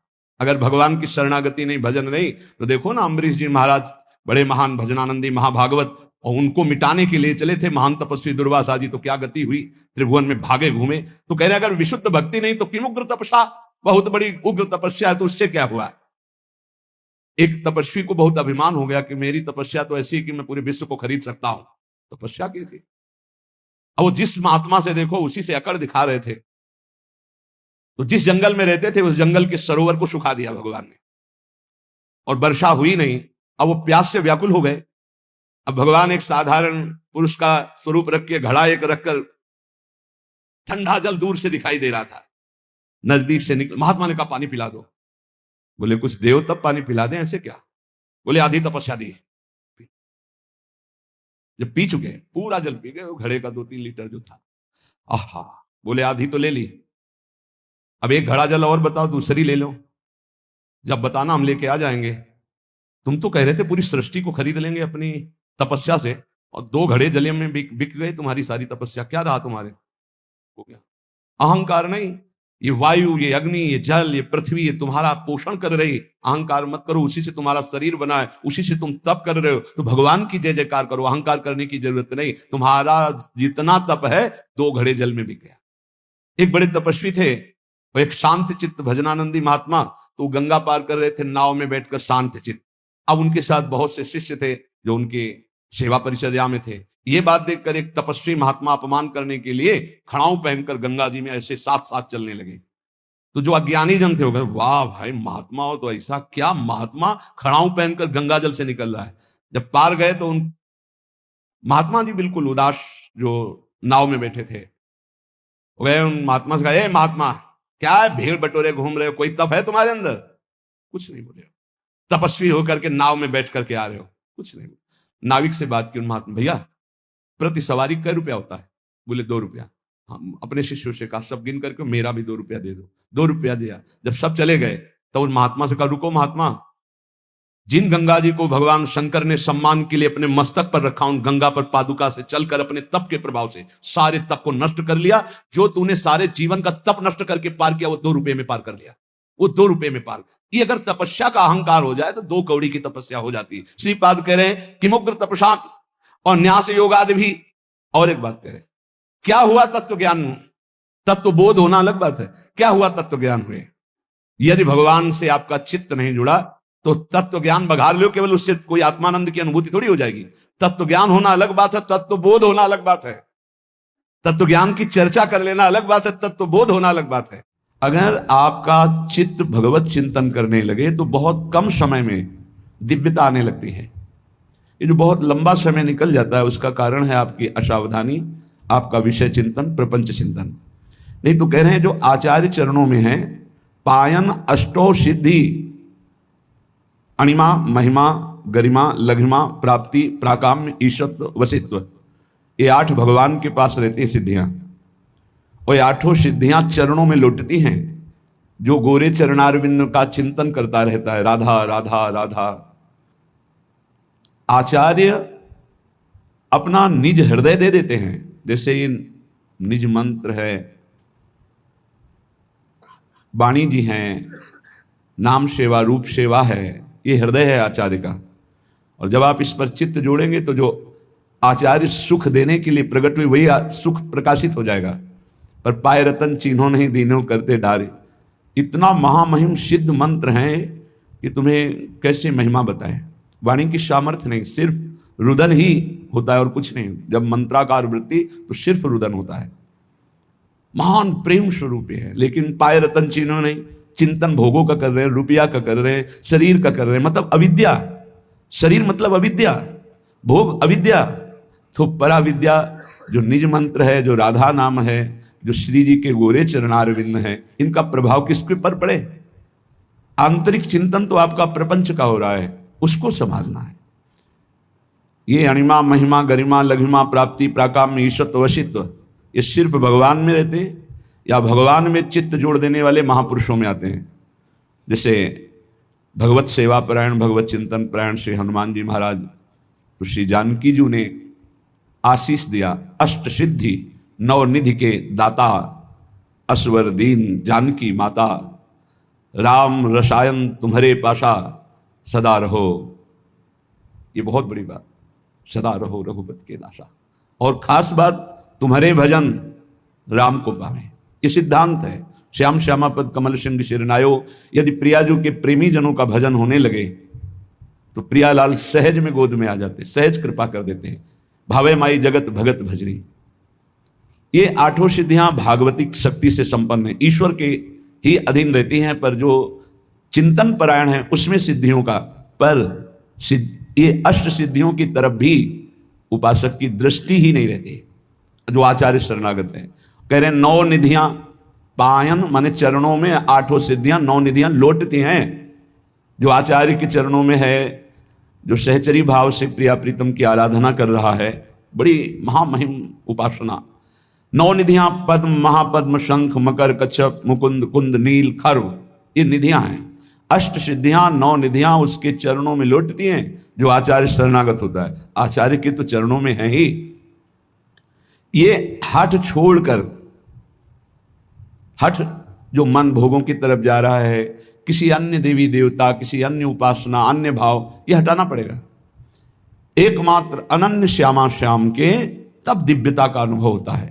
अगर भगवान की शरणागति नहीं, भजन नहीं, तो देखो ना अम्बरीश जी महाराज बड़े महान भजनानंदी महाभागवत, और उनको मिटाने के लिए चले थे महान तपस्वी दुर्वासा जी, तो क्या गति हुई? त्रिभुवन में भागे घूमे। तो कह रहे अगर विशुद्ध भक्ति नहीं तो किम उग्र तपस्या, बहुत बड़ी उग्र तपस्या है, तो उससे क्या हुआ? एक तपस्वी को बहुत अभिमान हो गया कि मेरी तपस्या तो ऐसी है कि मैं पूरे विश्व को खरीद सकता हूं। तपस्या की थी। अब वो जिस महात्मा से देखो उसी से अकड़ दिखा रहे थे। तो जिस जंगल में रहते थे उस जंगल के सरोवर को सुखा दिया भगवान ने, और वर्षा हुई नहीं। अब वो प्यास से व्याकुल हो गए। अब भगवान एक साधारण पुरुष का स्वरूप रख के, घड़ा एक रखकर, ठंडा जल दूर से दिखाई दे रहा था, नजदीक से निकल, महात्मा ने कहा पानी पिला दो। बोले कुछ देव तब पानी पिला दें, ऐसे क्या? बोले आधी तपस्या दी। जब पी चुके, पूरा जल पी गए, घड़े का 2-3 लीटर जो था। आहा, बोले आधी तो ले ली, अब एक घड़ा जल और बताओ, दूसरी ले लो। जब बताना हम लेके आ जाएंगे। तुम तो कह रहे थे पूरी सृष्टि को खरीद लेंगे अपनी तपस्या से, और 2 घड़े जले में बिक गए तुम्हारी सारी तपस्या। क्या रहा तुम्हारे? हो गया अहंकार। नहीं, ये वायु, ये अग्नि, ये जल, ये पृथ्वी, ये तुम्हारा पोषण कर रही। अहंकार मत करो, उसी से तुम्हारा शरीर बना है, उसी से तुम तप कर रहे हो, तो भगवान की जय जयकार करो। अहंकार करने की जरूरत नहीं। तुम्हारा जितना तप है 2 घड़े जल में बिक गया। एक बड़े तपस्वी थे, वो एक शांत चित्त भजनानंदी महात्मा, तो गंगा पार कर रहे थे नाव में बैठकर शांत चित्त। अब उनके साथ बहुत से शिष्य थे जो उनके सेवा परिचर्या में थे। ये बात देखकर एक तपस्वी महात्मा अपमान करने के लिए खड़ाऊ पहनकर गंगा जी में ऐसे साथ साथ चलने लगे। तो जो अज्ञानी जन थे वो कहे वाह भाई, महात्मा हो तो ऐसा, क्या महात्मा खड़ाऊ पहनकर गंगा जल से निकल रहा है। जब पार गए तो उन महात्मा जी बिल्कुल उदास, जो नाव में बैठे थे, गए उन महात्मा से कहा, महात्मा क्या है, भीड़ बटोरे घूम रहे हो, कोई तप है तुम्हारे अंदर? कुछ नहीं बोले। तपस्वी होकर के नाव में बैठ करके आ रहे हो? कुछ नहीं। नाविक से बात की उन महात्मा, भैया प्रति सवारी कै रुपया होता है? बोले 2 रुपया। हम अपने शिष्यों से कहा सब गिन करके मेरा भी 2 रुपया दे दो। 2 रुपया दिया। जब सब चले गए तो उन महात्मा से कहा रुको महात्मा, जिन गंगा जी को भगवान शंकर ने सम्मान के लिए अपने मस्तक पर रखा, उन गंगा पर पादुका से चलकर अपने तप के प्रभाव से सारे तप को नष्ट कर लिया। जो तूने सारे जीवन का तप नष्ट करके पार किया वो 2 रुपये में पार कर लिया। वो 2 रुपये में पार। ये अगर तपस्या का अहंकार हो जाए तो 2 कौड़ी की तपस्या हो जाती है। श्रीपाद कह रहे हैं कि मुग्र तपस्या और न्यास योगादि भी। और एक बात कह रहे, क्या हुआ तत्व ज्ञान? तत्व बोध होना अलग बात है, क्या हुआ तत्व ज्ञान हुए? यदि भगवान से आपका चित्त नहीं जुड़ा तो तत्व ज्ञान बघार लो, केवल उससे कोई आत्मानंद की अनुभूति थोड़ी हो जाएगी। तत्व ज्ञान होना अलग बात है, तत्व बोध होना अलग बात है। तत्व ज्ञान की चर्चा कर लेना अलग बात है, तत्व बोध होना अलग बात है। अगर आपका चित्त भगवत चिंतन करने लगे तो बहुत कम समय में दिव्यता आने लगती है। ये जो बहुत लंबा समय निकल जाता है उसका कारण है आपकी असावधानी, आपका विषय चिंतन, प्रपंच चिंतन। नहीं तो कह रहे हैं जो आचार्य चरणों में है, पायन अष्टो सिद्धि, अणिमा, महिमा, गरिमा, लघिमा, प्राप्ति, प्राकाम्य, ईशत्व, वसित्व, ये 8 भगवान के पास रहती हैं सिद्धियां। और 8 सिद्धियां चरणों में लौटती हैं। जो गोरे चरणारविंद का चिंतन करता रहता है, राधा राधा राधा। आचार्य अपना निज हृदय दे देते हैं। जैसे ये निज मंत्र है, वाणी जी हैं, नाम सेवा, रूप सेवा है, ये हृदय है आचार्य का। और जब आप इस पर चित्त जोड़ेंगे तो जो आचार्य सुख देने के लिए प्रकट हुए वही सुख प्रकाशित हो जाएगा। पर पाए रतन चिन्हों नहीं दीनों करते डारे, इतना महामहिम सिद्ध मंत्र है कि तुम्हें कैसे महिमा बताएं। वाणी की सामर्थ्य नहीं, सिर्फ रुदन ही होता है और कुछ नहीं। जब मंत्राकार वृत्ति तो सिर्फ रुदन होता है। महान प्रेम स्वरूप है, लेकिन पाए रतन चिन्हों नहीं, चिंतन भोगों का कर रहे हैं, रुपया का कर रहे हैं, शरीर का कर रहे हैं, मतलब अविद्या। शरीर मतलब अविद्या, भोग अविद्या। तो पराविद्या जो निज मंत्र है, जो राधा नाम है, जो श्री जी के गोरे चरणारविंद हैं, इनका प्रभाव किसके पर पड़े? आंतरिक चिंतन तो आपका प्रपंच का हो रहा है, उसको संभालना है। ये अणिमा महिमा गरिमा लघिमा प्राप्ति प्राकाम्य ईश्वरत्व वशित्व, ये सिर्फ भगवान में रहते हैं या भगवान में चित्त जोड़ देने वाले महापुरुषों में आते हैं? जैसे भगवत सेवा परायण, भगवत चिंतन परायण श्री हनुमान जी महाराज, तो श्री जानकी जी ने आशीष दिया, अष्ट सिद्धि नौ निधि के दाता, असवर दीन जानकी माता, राम रसायन तुम्हारे पाशा सदा रहो। ये बहुत बड़ी बात, सदा रहो रघुपति के दासा। और खास बात, तुम्हारे भजन राम को पावे, ये सिद्धांत है। श्याम श्यामा पद कमल सिंह शिरनायो, यदि प्रियाजू के प्रेमी जनों का भजन होने लगे तो प्रियालाल सहज में गोद में आ जाते, सहज कृपा कर देते हैं। भावे माई जगत भगत भजनी, ये आठों सिद्धियां भागवतिक शक्ति से संपन्न है, ईश्वर के ही अधीन रहती हैं। पर जो चिंतन परायण है उसमें सिद्धियों का, पर ये अष्ट सिद्धियों की तरफ भी उपासक की दृष्टि ही नहीं रहती। जो आचार्य शरणागत है, कह रहे हैं नौ निधियां पायन, माने चरणों में आठों सिद्धियां नौ निधियां लौटती हैं। जो आचार्य के चरणों में है, जो सहचरी भाव से प्रिया प्रीतम की आराधना कर रहा है, बड़ी महामहिम उपासना। नौ निधियां पद्म महापद्म शंख मकर कच्छप मुकुंद कुंद नील खर्व, ये निधियां हैं। अष्ट सिद्धियां नौ निधियां उसके चरणों में लौटती हैं जो आचार्य शरणागत होता है। आचार्य के तो चरणों में है ही। ये हठ छोड़कर, हठ जो मन भोगों की तरफ जा रहा है, किसी अन्य देवी देवता, किसी अन्य उपासना, अन्य भाव, ये हटाना पड़ेगा। एकमात्र अनन्य श्यामा श्याम के तब दिव्यता का अनुभव होता है।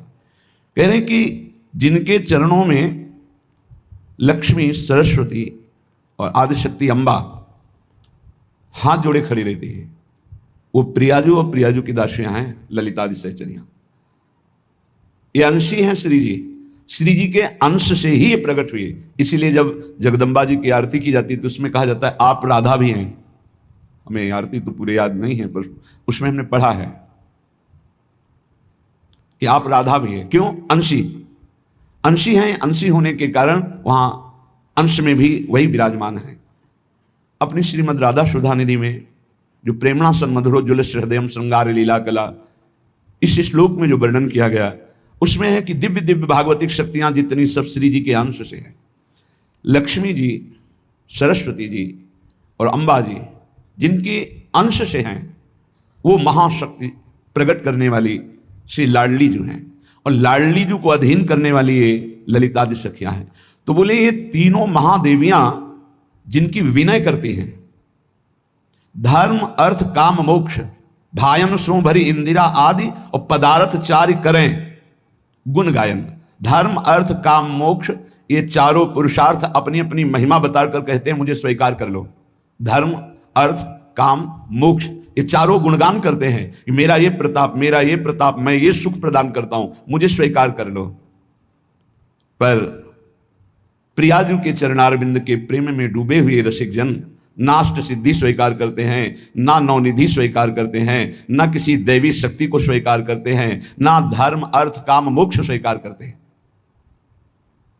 कह रहे हैं कि जिनके चरणों में लक्ष्मी सरस्वती और आदिशक्ति अम्बा हाथ जोड़े खड़ी रहती है, वो प्रियाजू और प्रियाजू की दासियां हैं, ललितादि सहचरियां। ये अंशी हैं श्री जी, श्री जी के अंश से ही ये प्रकट हुए। इसीलिए जब जगदम्बा जी की आरती की जाती है तो उसमें कहा जाता है आप राधा भी हैं। हमें आरती तो पूरे याद नहीं है, पर उसमें हमने पढ़ा है कि आप राधा भी हैं। क्यों? अंशी, अंशी हैं। अंशी होने के कारण वहां अंश में भी वही विराजमान है। अपनी श्रीमद् राधा सुधा निधि में जो प्रेमणा सन्मधुरो जुलस हृदयम श्रृंगार लीला कला, इस श्लोक में जो वर्णन किया गया उसमें है कि दिव्य दिव्य भागवतिक शक्तियां जितनी सब श्री जी के अंश से हैं। लक्ष्मी जी, सरस्वती जी और अम्बा जी जिनके अंश से हैं, वो महाशक्ति प्रकट करने वाली श्री लाडली जो हैं, और लाडली जी को अधीन करने वाली ये ललितादि सखियां हैं। तो बोले ये तीनों महादेवियां जिनकी विनय करती हैं, धर्म अर्थ काम मोक्ष भायन सो भरी इंदिरा आदि और पदार्थ चारि करें गुण गायन। धर्म अर्थ काम मोक्ष, ये चारों पुरुषार्थ अपनी अपनी महिमा बताकर कहते हैं मुझे स्वीकार कर लो। धर्म अर्थ काम मोक्ष, ये चारों गुणगान करते हैं कि मेरा ये प्रताप, मेरा ये प्रताप, मैं ये सुख प्रदान करता हूं, मुझे स्वीकार कर लो। पर प्रियाजू के चरणारविंद के प्रेम में डूबे हुए रसिक जन नाष्ट सिद्धि स्वीकार करते हैं, ना नवनिधि स्वीकार करते हैं, ना किसी दैवी शक्ति को स्वीकार करते हैं, ना धर्म अर्थ काम मोक्ष स्वीकार करते हैं।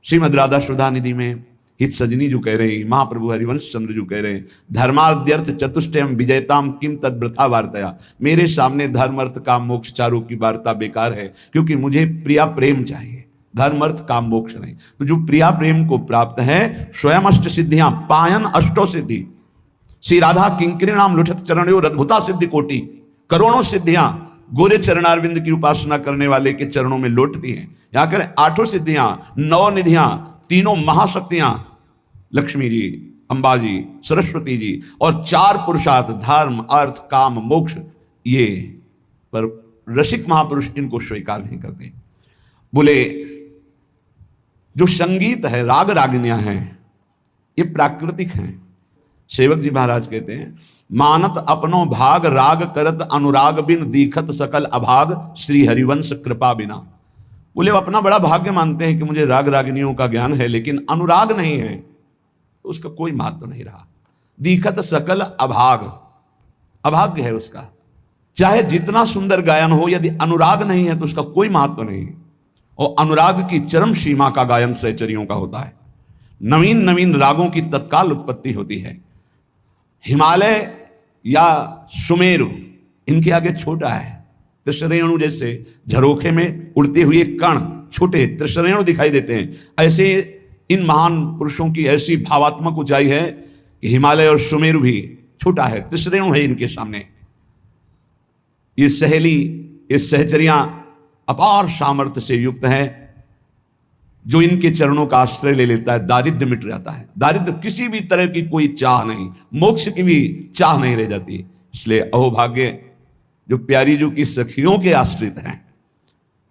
श्रीमद् राधा सुधा निधि में हित सजनी जो कह रहे हैं, महाप्रभु हरिवंश चंद्र जो कह रहे हैं, धर्माद्यर्थ चतुष्टयम विजयताम किम तद वृथा वार्तया। मेरे सामने धर्म अर्थ काम मोक्ष चारों की वार्ता बेकार है, क्योंकि मुझे प्रिया प्रेम चाहिए, धर्म अर्थ काम मोक्ष नहीं। तो जो प्रिया प्रेम को प्राप्त है, स्वयं अष्ट सिद्धियां पायन अष्टो सिद्धि, श्री राधा किंकरी नाम लुठत चरणों अद्भुता सिद्धि कोटि, करोड़ों सिद्धियां गोरे चरणारविंद की उपासना करने वाले के चरणों में लौटती हैं। यहां करें आठों सिद्धियां, नौ निधियां, तीनों महाशक्तियां, लक्ष्मी जी, अम्बा जी, सरस्वती जी, और चार पुरुषार्थ धर्म अर्थ काम मोक्ष, ये पर रसिक महापुरुष इनको स्वीकार नहीं करते। बोले जो संगीत है, राग रागिनियां हैं, ये प्राकृतिक हैं। सेवक जी महाराज कहते हैं, मानत अपनो भाग राग करत अनुराग बिन दीखत सकल अभाग श्री हरिवंश कृपा बिना। बोले वो अपना बड़ा भाग्य मानते हैं कि मुझे राग रागिनियों का ज्ञान है, लेकिन अनुराग नहीं है तो उसका कोई महत्व नहीं रहा। दीखत सकल अभाग, अभाग्य है उसका। चाहे जितना सुंदर गायन हो, यदि अनुराग नहीं है तो उसका कोई महत्व नहीं। और अनुराग की चरम सीमा का गायन सहचरियों का होता है। नवीन नवीन रागों की तत्काल उत्पत्ति होती है। हिमालय या सुमेरु इनके आगे छोटा है। त्रिशरेणु जैसे झरोखे में उड़ते हुए कण छोटे त्रिशरेणु दिखाई देते हैं, ऐसे इन महान पुरुषों की ऐसी भावात्मक ऊंचाई है कि हिमालय और सुमेरु भी छोटा है, त्रिशरेणु है इनके सामने। ये सहेली, ये सहचरियां अपार सामर्थ्य से युक्त है। जो इनके चरणों का आश्रय ले लेता है दारिद्र्य मिट जाता है। दारिद्र्य किसी भी तरह की कोई चाह नहीं, मोक्ष की भी चाह नहीं रह जाती। इसलिए अहोभाग्य जो प्यारी जू की सखियों के आश्रित हैं।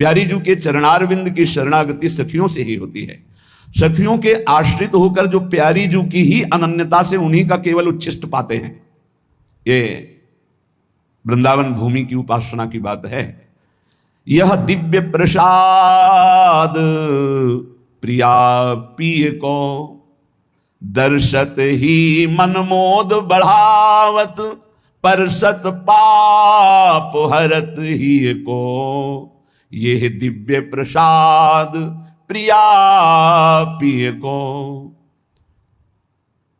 प्यारी जू के चरणारविंद की शरणागति सखियों से ही होती है। सखियों के आश्रित होकर जो प्यारी जू की ही अनन्यता से उन्हीं का केवल उच्छिष्ट पाते हैं। ये वृंदावन भूमि की उपासना की बात है। यह दिव्य प्रसाद प्रिया पिय को, दर्शत ही मनमोद बढ़ावत, परसत पाप हरत ही को। यह दिव्य प्रसाद प्रिया पिय को।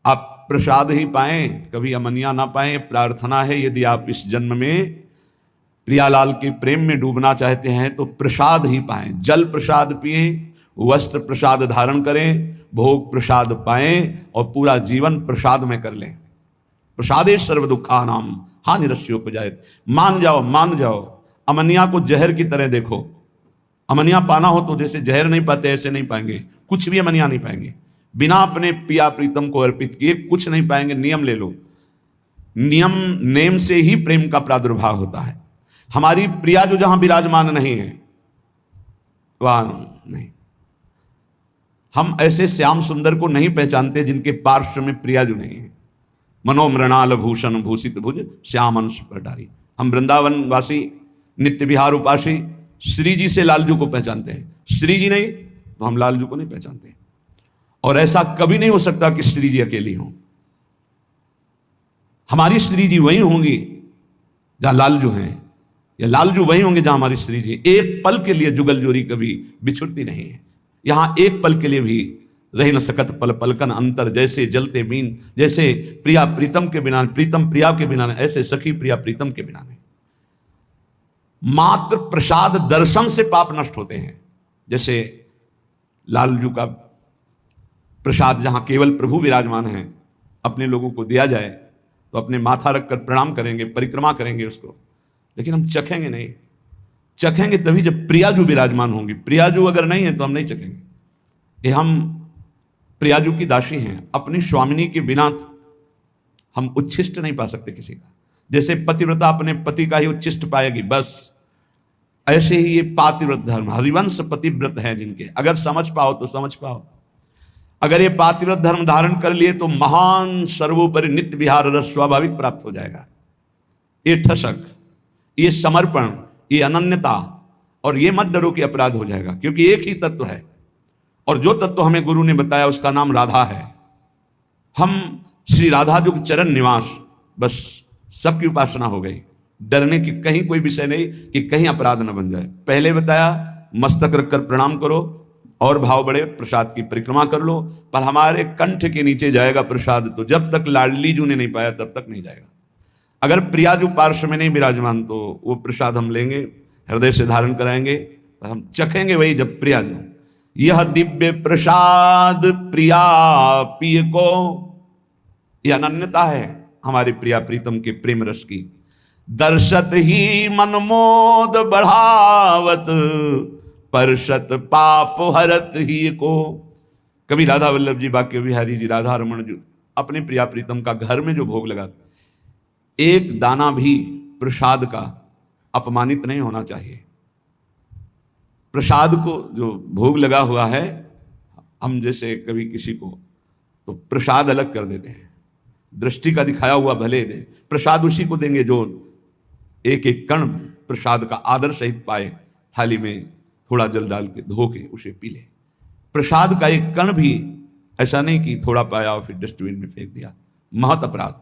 आप प्रसाद ही पाएं, कभी अमनिया ना पाएं। प्रार्थना है यदि आप इस जन्म में प्रियालाल के प्रेम में डूबना चाहते हैं तो प्रसाद ही पाएं। जल प्रसाद पिएं, वस्त्र प्रसाद धारण करें, भोग प्रसाद पाएं और पूरा जीवन प्रसाद में कर लें। प्रसादे सर्व दुखानाम हानिरस्योपजायत। मान जाओ, मान जाओ। अमनिया को जहर की तरह देखो। अमनिया पाना हो तो जैसे जहर नहीं पाते ऐसे नहीं पाएंगे, कुछ भी अमनिया नहीं पाएंगे। बिना अपने पिया प्रीतम को अर्पित किए कुछ नहीं पाएंगे। नियम ले लो, नियम नेम से ही प्रेम का प्रादुर्भाव होता है। हमारी प्रिया जो जहां विराजमान नहीं है वहां नहीं। हम ऐसे श्याम सुंदर को नहीं पहचानते जिनके पार्श्व में प्रिया जो नहीं है। मनोमृणाल भूषण भूषित भुज श्याम अंश पटारी। हम वृंदावन वासी नित्य विहार उपासी श्री जी से लालजू को पहचानते हैं। श्री जी नहीं तो हम लालजू को नहीं पहचानते। और ऐसा कभी नहीं हो सकता कि श्री जी अकेली हो। हमारी श्री जी वही होंगी जहां लालजू हैं, या लालजू वही होंगे जहां हमारी श्री जी। एक पल के लिए जुगल जोरी कभी बिछुड़ती नहीं है। यहां एक पल के लिए भी रह न सकत पल पलकन अंतर। जैसे जलते बीन, जैसे प्रिया प्रीतम के बिना, प्रीतम प्रिया के बिना, ऐसे सखी प्रिया प्रीतम के बिना नहीं। मात्र प्रसाद दर्शन से पाप नष्ट होते हैं। जैसे लालजू का प्रसाद जहां केवल प्रभु विराजमान हैं, अपने लोगों को दिया जाए तो अपने माथा रखकर प्रणाम करेंगे, परिक्रमा करेंगे उसको, लेकिन हम चखेंगे नहीं। चखेंगे तभी जब प्रियाजू विराजमान होंगी। प्रियाजू अगर नहीं है तो हम नहीं चखेंगे। कि हम प्रियाजू की दासी हैं। अपनी स्वामिनी के बिना हम उच्छिष्ट नहीं पा सकते किसी का। जैसे पतिव्रता अपने पति का ही उच्छिष्ट पाएगी, बस ऐसे ही ये पातिव्रत धर्म, हरिवंश पतिव्रत है जिनके, अगर समझ पाओ तो समझ पाओ। अगर ये पातिव्रत धर्म धारण कर लिए तो महान सर्वोपरि नित्य विहार रस स्वाभाविक प्राप्त हो जाएगा। ये ठसक, ये समर्पण, ये अनन्यता और ये मत डरो कि अपराध हो जाएगा, क्योंकि एक ही तत्व है। और जो तत्व हमें गुरु ने बताया उसका नाम राधा है। हम श्री राधा जो चरण निवास, बस सबकी उपासना हो गई। डरने की कहीं कोई विषय नहीं कि कहीं अपराध न बन जाए। पहले बताया मस्तक रखकर प्रणाम करो और भाव बढ़े, प्रसाद की परिक्रमा कर लो। पर हमारे कंठ के नीचे जाएगा प्रसाद तो जब तक लाडली जू ने नहीं पाया तब तक नहीं जाएगा। अगर प्रियाजू पार्श्व में नहीं विराजमान तो वो प्रसाद हम लेंगे, हृदय से धारण कराएंगे, पर हम चखेंगे वही जब प्रियाजू। यह दिव्य प्रसाद प्रिया पिय को, यह अनन्यता है हमारे प्रिया प्रीतम के प्रेम रस की। दर्शत ही मनमोद बढ़ावत, परसत पाप हरत ही को। कभी राधा वल्लभ जी, बाक्य बिहारी जी, राधा रमन जी अपने प्रिया प्रीतम का घर में जो भोग लगा, एक दाना भी प्रसाद का अपमानित नहीं होना चाहिए। प्रसाद को जो भोग लगा हुआ है, हम जैसे कभी किसी को तो प्रसाद अलग कर देते हैं, दृष्टि का दिखाया हुआ भले दे, प्रसाद उसी को देंगे जो एक एक कण प्रसाद का आदर सहित पाए, थाली में थोड़ा जल डाल के धो के उसे पी ले। प्रसाद का एक कण भी ऐसा नहीं कि थोड़ा पाया और फिर डस्टबिन में फेंक दिया, महत अपराध।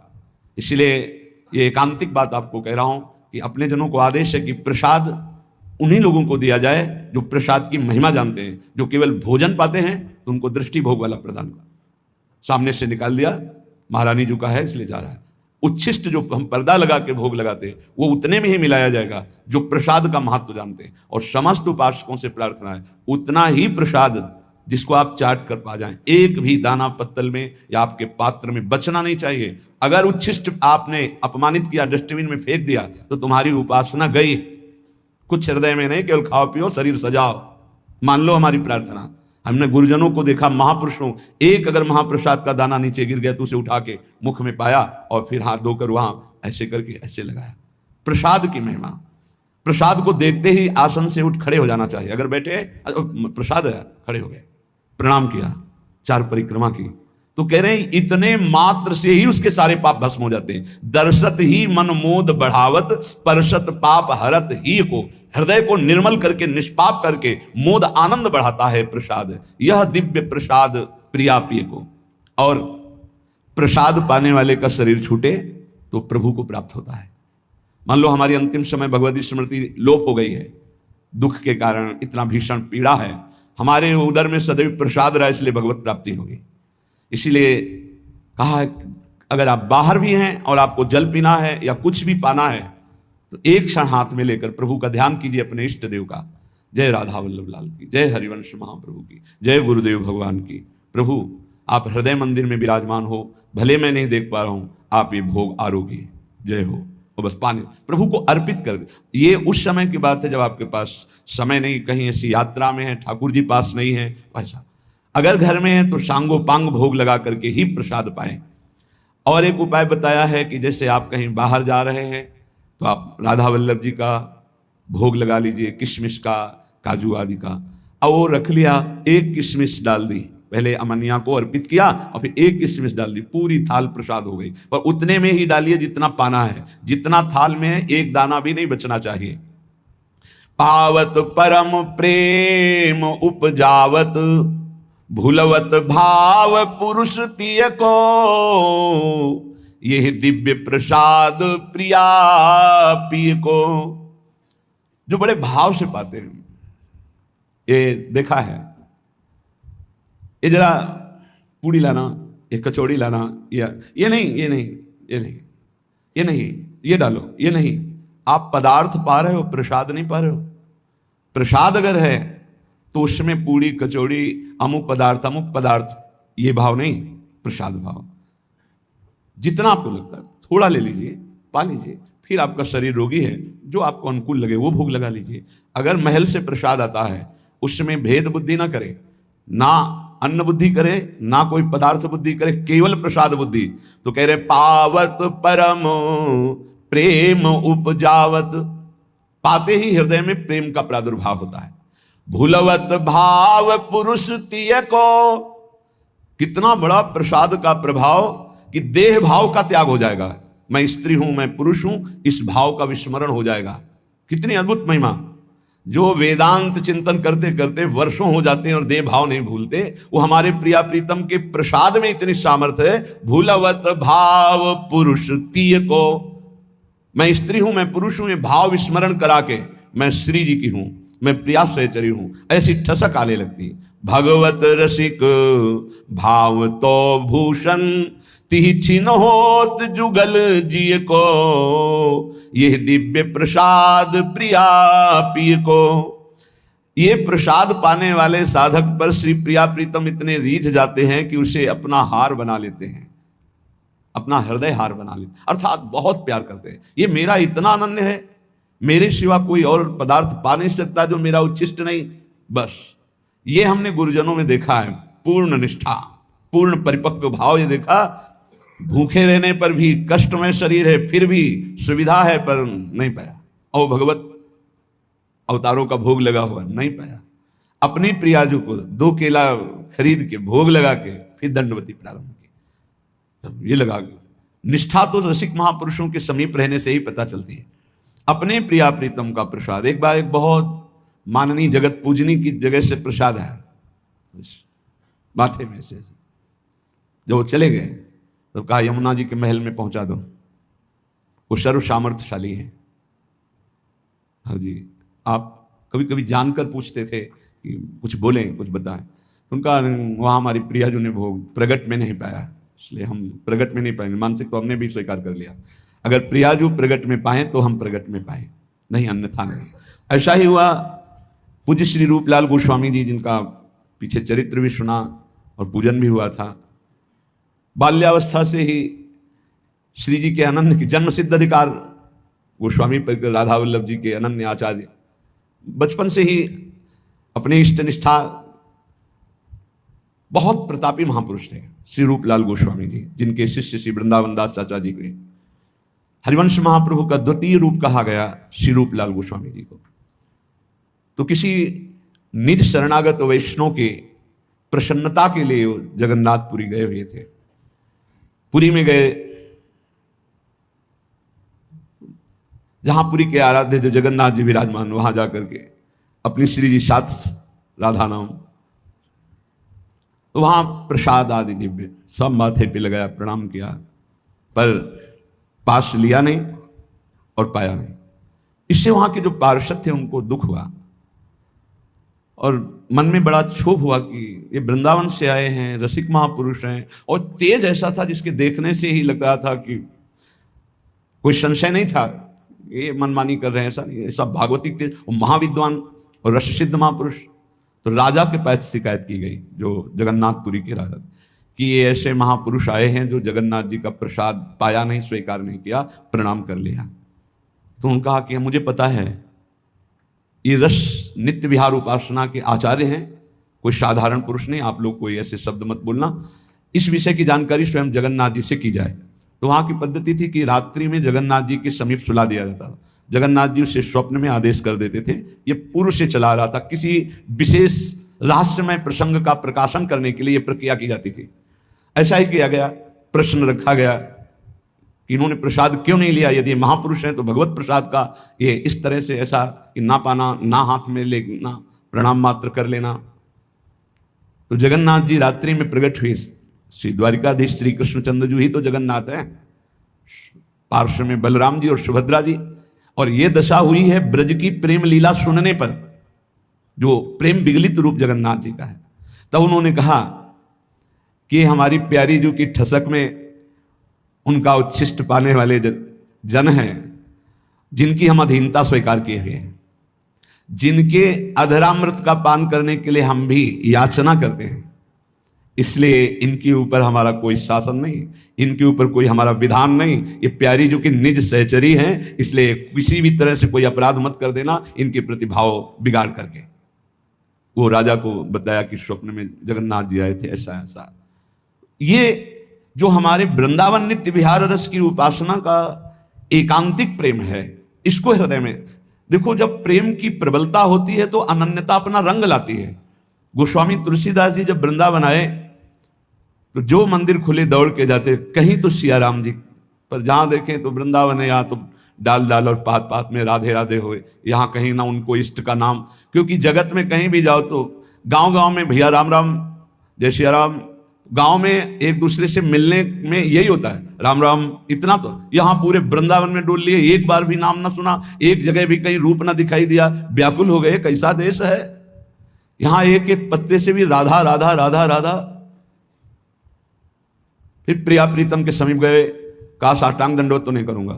इसलिए ये एकांतिक बात आपको कह रहा हूं कि अपने जनों को आदेश है कि प्रसाद उन्हीं लोगों को दिया जाए जो प्रसाद की महिमा जानते हैं। जो केवल भोजन पाते हैं तो उनको दृष्टि भोग वाला प्रदान कर, सामने से निकाल दिया, महारानी जी का है इसलिए जा रहा है। उच्छिष्ट जो हम पर्दा लगा के भोग लगाते हैं वो उतने में ही मिलाया जाएगा जो प्रसाद का महत्व जानते हैं। और समस्त उपासकों से प्रार्थना है उतना ही प्रसाद जिसको आप चाट कर पा जाएं, एक भी दाना पत्तल में या आपके पात्र में बचना नहीं चाहिए। अगर उच्छिष्ट आपने अपमानित किया, डस्टबिन में फेंक दिया, तो तुम्हारी उपासना गई। कुछ हृदय में नहीं, केवल खाओ पियो शरीर सजाओ। मान लो हमारी प्रार्थना। हमने गुरुजनों को देखा, महापुरुषों, एक अगर महाप्रसाद का दाना नीचे गिर गया तो उसे उठा के मुख में पाया और फिर हाथ धोकर वहां ऐसे करके ऐसे लगाया। प्रसाद की महिमा, प्रसाद को देखते ही आसन से उठ खड़े हो जाना चाहिए। अगर बैठे प्रसाद है, खड़े हो गए, प्रणाम किया, 4 परिक्रमा की, तो कह रहे हैं इतने मात्र से ही उसके सारे पाप भस्म हो जाते हैं। दर्शत ही मन मोद बढ़ावत, परसत पाप हरत ही को। हृदय को निर्मल करके, निष्पाप करके मोद आनंद बढ़ाता है प्रसाद। यह दिव्य प्रसाद प्रिया पिय को। और प्रसाद पाने वाले का शरीर छूटे तो प्रभु को प्राप्त होता है। मान लो हमारी अंतिम समय भगवती स्मृति लोप हो गई है, दुख के कारण इतना भीषण पीड़ा है, हमारे उदर में सदैव प्रसाद रहा, इसलिए भगवत प्राप्ति होगी। इसीलिए कहा है अगर आप बाहर भी हैं और आपको जल पीना है या कुछ भी पाना है तो एक क्षण हाथ में लेकर प्रभु का ध्यान कीजिए, अपने इष्ट देव का। जय राधा वल्लभ लाल की, जय हरिवंश महाप्रभु की, जय गुरुदेव भगवान की। प्रभु आप हृदय मंदिर में विराजमान हो, भले मैं नहीं देख पा रहा हूं, आप ये भोग आरोग्य, जय हो। और बस पानी प्रभु को अर्पित कर दे। ये उस समय की बात है जब आपके पास समय नहीं, कहीं ऐसी यात्रा में है, ठाकुर जी पास नहीं है, ऐसा। अगर घर में है तो सांगो पांग भोग लगा करके ही प्रसाद पाएं। और एक उपाय बताया है कि जैसे आप कहीं बाहर जा रहे हैं तो आप राधा वल्लभ जी का भोग लगा लीजिए, किशमिश का, काजू आदि का। और वो रख लिया, एक किशमिश डाल दी, पहले अमनिया को अर्पित किया और फिर एक किशमिश डाल दी, पूरी थाल प्रसाद हो गई। पर उतने में ही डालिए जितना पाना है, जितना थाल में है एक दाना भी नहीं बचना चाहिए। पावत परम प्रेम उपजावत, भूलवत भाव पुरुष तिय को। यह दिव्य प्रसाद प्रिया पिय को। जो बड़े भाव से पाते हैं, ये देखा है। ये जरा पूड़ी लाना, ये कचौड़ी लाना, या ये नहीं, ये नहीं, ये नहीं, ये नहीं, ये डालो, ये नहीं। आप पदार्थ पा रहे हो, प्रसाद नहीं पा रहे हो। प्रसाद अगर है तो उसमें पूड़ी कचौड़ी अमुक पदार्थ, ये भाव नहीं, प्रसाद भाव। जितना आपको लगता है थोड़ा ले लीजिए, पा लीजिए। फिर आपका शरीर रोगी है, जो आपको अनुकूल लगे वो भोग लगा लीजिए। अगर महल से प्रसाद आता है उसमें भेद बुद्धि ना करे, ना अन्न बुद्धि करे, ना कोई पदार्थ बुद्धि करे, केवल प्रसाद बुद्धि। तो कह रहे पावत परम प्रेम उपजावत, पाते ही हृदय में प्रेम का प्रादुर्भाव होता है। भूलवत भाव पुरुष तिय को। कितना बड़ा प्रसाद का प्रभाव कि देह भाव का त्याग हो जाएगा। मैं स्त्री हूं, मैं पुरुष हूं, इस भाव का विस्मरण हो जाएगा। कितनी अद्भुत महिमा। जो वेदांत चिंतन करते करते वर्षों हो जाते हैं और देह भाव नहीं भूलते, वो हमारे प्रिया प्रीतम के प्रसाद में इतनी सामर्थ्य है। भूलवत भाव पुरुष तिय को। मैं स्त्री हूं, मैं पुरुष हूं, ये भाव विस्मरण करा के मैं श्री जी की हूं, मैं प्रिया सहचरी हूं, ऐसी ठसक आने लगती है। भगवत रसिक भाव तो भूषण, तिहि छिन होत जुगल जिय को। यह दिव्य प्रसाद प्रिया पिय को। ये प्रसाद पाने वाले साधक पर श्री प्रिया प्रीतम इतने रीझ जाते हैं कि उसे अपना हार बना लेते हैं, अपना हृदय हार बना लेते, अर्थात बहुत प्यार करते हैं। ये मेरा इतना अनन्य है, मेरे सिवा कोई और पदार्थ पा नहीं सकता जो मेरा उच्छिष्ट नहीं। बस ये हमने गुरुजनों में देखा है, पूर्ण निष्ठा, पूर्ण परिपक्व भाव। ये देखा, भूखे रहने पर भी, कष्टमय शरीर है फिर भी सुविधा है पर नहीं पाया। और भगवत अवतारों का भोग लगा हुआ नहीं पाया। अपनी प्रियाजू को 2 केला खरीद के भोग लगा के फिर दंडवती प्रारंभ की। तब ये लगा, निष्ठा तो रसिक महापुरुषों के समीप रहने से ही पता चलती है। अपने प्रिया प्रीतम का प्रसाद। एक बार एक बहुत माननीय जगत पूजनी की जगह से प्रसाद आया माथे में से, जो चले गए तो कहा यमुना जी के महल में पहुंचा दो, वो सर्व सामर्थ्यशाली है। हाँ जी, आप कभी कभी जानकर पूछते थे कि कुछ बोलें, कुछ बताएं। तो उनका वहाँ हमारी प्रियाजू ने भोग प्रगट में नहीं पाया, इसलिए हम प्रगट में नहीं पाएंगे। मानसिक तो हमने भी स्वीकार कर लिया, अगर प्रियाजू प्रगट में पाए तो हम प्रगट में पाए, नहीं अन्यथा नहीं। ऐसा ही हुआ पूज्य श्री रूपलाल गोस्वामी जी, जिनका पीछे चरित्र भी सुना और पूजन भी हुआ था। बाल्यावस्था से ही श्री जी के अनन्य की जन्म सिद्ध अधिकार गोस्वामी पर राधा वल्लभ जी के अनन्य आचार्य, बचपन से ही अपने इष्ट निष्ठा, बहुत प्रतापी महापुरुष थे श्री रूपलाल गोस्वामी जी, जिनके शिष्य श्री वृंदावन दास चाचा जी के हरिवंश महाप्रभु का द्वितीय रूप कहा गया श्री रूपलाल गोस्वामी जी को। तो किसी निज शरणागत वैष्णव के प्रसन्नता के लिए वो जगन्नाथपुरी गए हुए थे। पुरी में गए, जहां पुरी के आराध्य जो जगन्नाथ जी विराजमान, वहां जाकर के अपनी श्री जी साथ राधा नाम, तो वहां प्रसाद आदि दिव्य सब माथे पे लगाया, प्रणाम किया, पर पास लिया नहीं और पाया नहीं। इससे वहां के जो पार्षद थे उनको दुख हुआ और मन में बड़ा क्षोभ हुआ कि ये वृंदावन से आए हैं, रसिक महापुरुष हैं, और तेज ऐसा था जिसके देखने से ही लग रहा था कि कोई संशय नहीं था ये मनमानी कर रहे हैं, ऐसा नहीं, ऐसा भागवतिक तेज और महाविद्वान और रस सिद्ध महापुरुष। तो राजा के पास शिकायत की गई, जो जगन्नाथपुरी के राजा, कि ये ऐसे महापुरुष आए हैं जो जगन्नाथ जी का प्रसाद पाया नहीं, स्वीकार नहीं किया, प्रणाम कर लिया। तो उन्होंने कहा कि मुझे पता है ये रस नित्य विहार उपासना के आचार्य हैं, कोई साधारण पुरुष नहीं, आप लोग कोई ऐसे शब्द मत बोलना, इस विषय की जानकारी स्वयं जगन्नाथ जी से की जाए। तो वहाँ की पद्धति थी कि रात्रि में जगन्नाथ जी के समीप सुला दिया जाता था। जगन्नाथ जी उसे स्वप्न में आदेश कर देते थे। ये पूर्व से चला रहा था, किसी विशेष रहस्यमय प्रसंग का प्रकाशन करने के लिए ये प्रक्रिया की जाती थी। ऐसा ही किया गया, प्रश्न रखा गया कि इन्होंने प्रसाद क्यों नहीं लिया, यदि महापुरुष हैं तो भगवत प्रसाद का ये इस तरह से ऐसा कि ना पाना, ना हाथ में लेना, प्रणाम मात्र कर लेना। तो जगन्नाथ जी रात्रि में प्रकट हुए, श्री द्वारिकाधीश श्री कृष्णचंद्र जी ही तो जगन्नाथ है, पार्श्व में बलराम जी और सुभद्रा जी, और ये दशा हुई है ब्रज की प्रेम लीला सुनने पर, जो प्रेम विगलित रूप जगन्नाथ जी का है। तब उन्होंने कहा कि हमारी प्यारी जी की ठसक में उनका उच्छिष्ट पाने वाले जन हैं, जिनकी हम अधीनता स्वीकार किए हुए हैं, जिनके अधरामृत का पान करने के लिए हम भी याचना करते हैं, इसलिए इनके ऊपर हमारा कोई शासन नहीं, इनके ऊपर कोई हमारा विधान नहीं। ये प्यारी जो कि निज सहचरी हैं, इसलिए किसी भी तरह से कोई अपराध मत कर देना इनके प्रतिभाव बिगाड़ करके। वो राजा को बताया कि स्वप्न में जगन्नाथ जी आए थे, ऐसा ऐसा। ये जो हमारे वृंदावन नित्य विहार रस की उपासना का एकांतिक प्रेम है, इसको हृदय में देखो। जब प्रेम की प्रबलता होती है तो अनन्यता अपना रंग लाती है। गोस्वामी तुलसीदास जी जब वृंदावन आए तो जो मंदिर खुले दौड़ के जाते, कहीं तो सिया राम जी, पर जहां देखें तो वृंदावन है, यहाँ तो डाल डाल और पात पात में राधे राधे होए, यहाँ कहीं ना उनको इष्ट का नाम। क्योंकि जगत में कहीं भी जाओ तो गांव गांव में भैया राम राम, जय सिया राम, गांव में एक दूसरे से मिलने में यही होता है, राम राम, इतना। तो यहाँ पूरे वृंदावन में डोल लिए, एक बार भी नाम ना सुना, एक जगह भी कहीं रूप ना दिखाई दिया, व्याकुल हो गए, कैसा देश है। यहाँ एक एक पत्ते से भी राधा राधा राधा राधा। फिर प्रिया प्रीतम के समीप गए, कहा साष्टांग दंडवत तो नहीं करूंगा,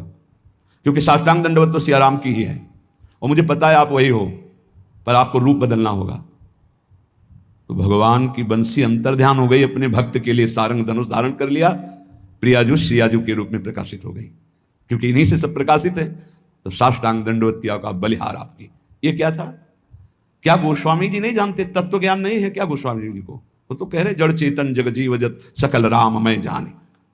क्योंकि साष्टांग दंडवत तो सियाराम की ही है, और मुझे पता है आप वही हो, पर आपको रूप बदलना होगा। तो भगवान की बंसी अंतर्ध्यान हो गई, अपने भक्त के लिए सारंग धनुष धारण कर लिया, प्रियाजू सियाजू के रूप में प्रकाशित हो गई, क्योंकि इन्हीं से सब प्रकाशित है। तो साष्टांग दंडवत किया, का बलिहार आपकी। ये क्या था? क्या गोस्वामी जी नहीं जानते? तत्व ज्ञान नहीं है क्या गोस्वामी जी को? वो तो कह रहे जड़ चेतन जग जीवजत सकल राम मैं जाने,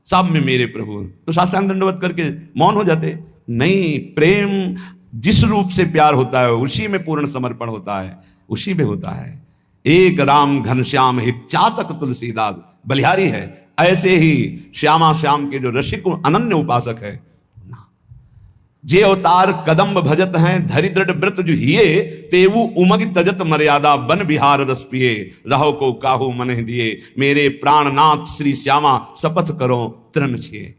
सब में मेरे प्रभु। तो साष्टांग दंडवत करके मौन हो जाते? नहीं, प्रेम जिस रूप से प्यार होता है उसी में पूर्ण समर्पण होता है, उसी में होता है। एक राम घनश्याम हित चातक तुलसीदास बलिहारी है, ऐसे ही श्यामा श्याम के जो रसिक अनन्य उपासक है, जे अवतार कदम्ब भजत हैं धरि दृढ़ व्रत जो हिये, तेवु उमग तजत मर्यादा बन बिहार रस पिए, रहो को काहू मन दिए, मेरे प्राणनाथ श्री श्यामा शपथ करो तृण छिए।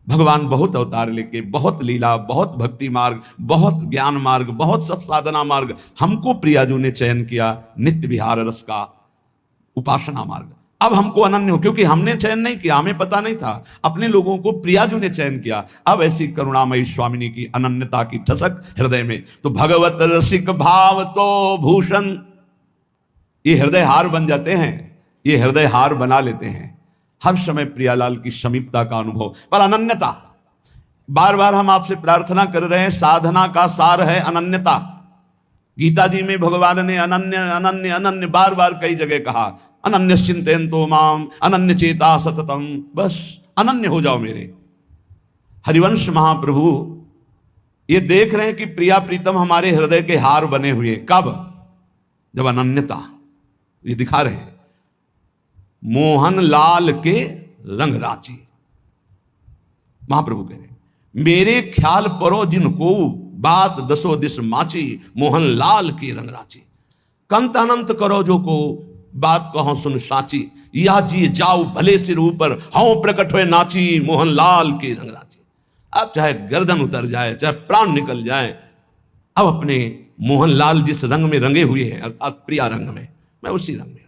भगवान बहुत अवतार लेके, बहुत लीला, बहुत भक्ति मार्ग, बहुत ज्ञान मार्ग, बहुत सब साधना मार्ग हमको प्रियाजू ने चयन किया, नित्य विहार रस का उपासना मार्ग। अब हमको अनन्य हो, क्योंकि हमने चयन नहीं किया, हमें पता नहीं था, अपने लोगों को प्रियाजू ने चयन किया। अब ऐसी करुणामयी स्वामिनी की अनन्यता की ठसक हृदय में, तो भगवत रसिक भाव तो भूषण, ये हृदय हार बन जाते हैं, ये हृदय हार बना लेते हैं हर समय प्रियालाल की समीपता का अनुभव। पर अनन्यता, बार बार हम आपसे प्रार्थना कर रहे हैं, साधना का सार है अनन्यता। गीता जी में भगवान ने अनन्य अनन्य अनन्य बार बार कई जगह कहा, अनन्य चिंतयन्तो माम अनन्य चेता सततम, बस अनन्य हो जाओ मेरे। हरिवंश महाप्रभु ये देख रहे हैं कि प्रिया प्रीतम हमारे हृदय के हार बने हुए, कब? जब अनन्यता, ये दिखा रहे हैं मोहन लाल के रंग राची। महाप्रभु कह रहे मेरे ख्याल परो जिनको बात दसो दिस माची, मोहन लाल की रंग राची। कंत अनंत करो जो को बात कहो सुन साची, या जी जाओ भले सिर ऊपर हाँ प्रकट हुए नाची, मोहन लाल की रंग राची। अब चाहे गर्दन उतर जाए, चाहे प्राण निकल जाए, अब अपने मोहन लाल जिस रंग में रंगे हुए हैं, अर्थात प्रिया रंग में, मैं उसी रंग में।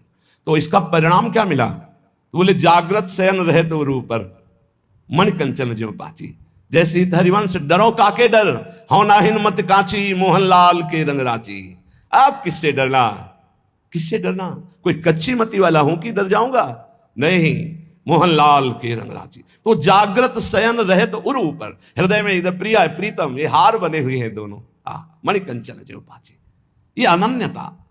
तो इसका परिणाम क्या मिला? तो बोले जागृत शयन रहे तो ऊपर मणिकंचन ज्यों पाची। जैसे हरिवंश डरो काके डर, हो नाहिन मत काची, मोहनलाल के रंग राची। आप किससे डरना? किससे डरना? कोई कच्ची मती वाला हूं कि डर जाऊंगा? नहीं, मोहनलाल के रंग राची। तो जागृत शयन रहे तो उर ऊपर, हृदय में इधर प्रिया प्रीतम, ये हार बने हुए हैं दोनों, मणिकंचन ज्यों पाची। ये अनन्यता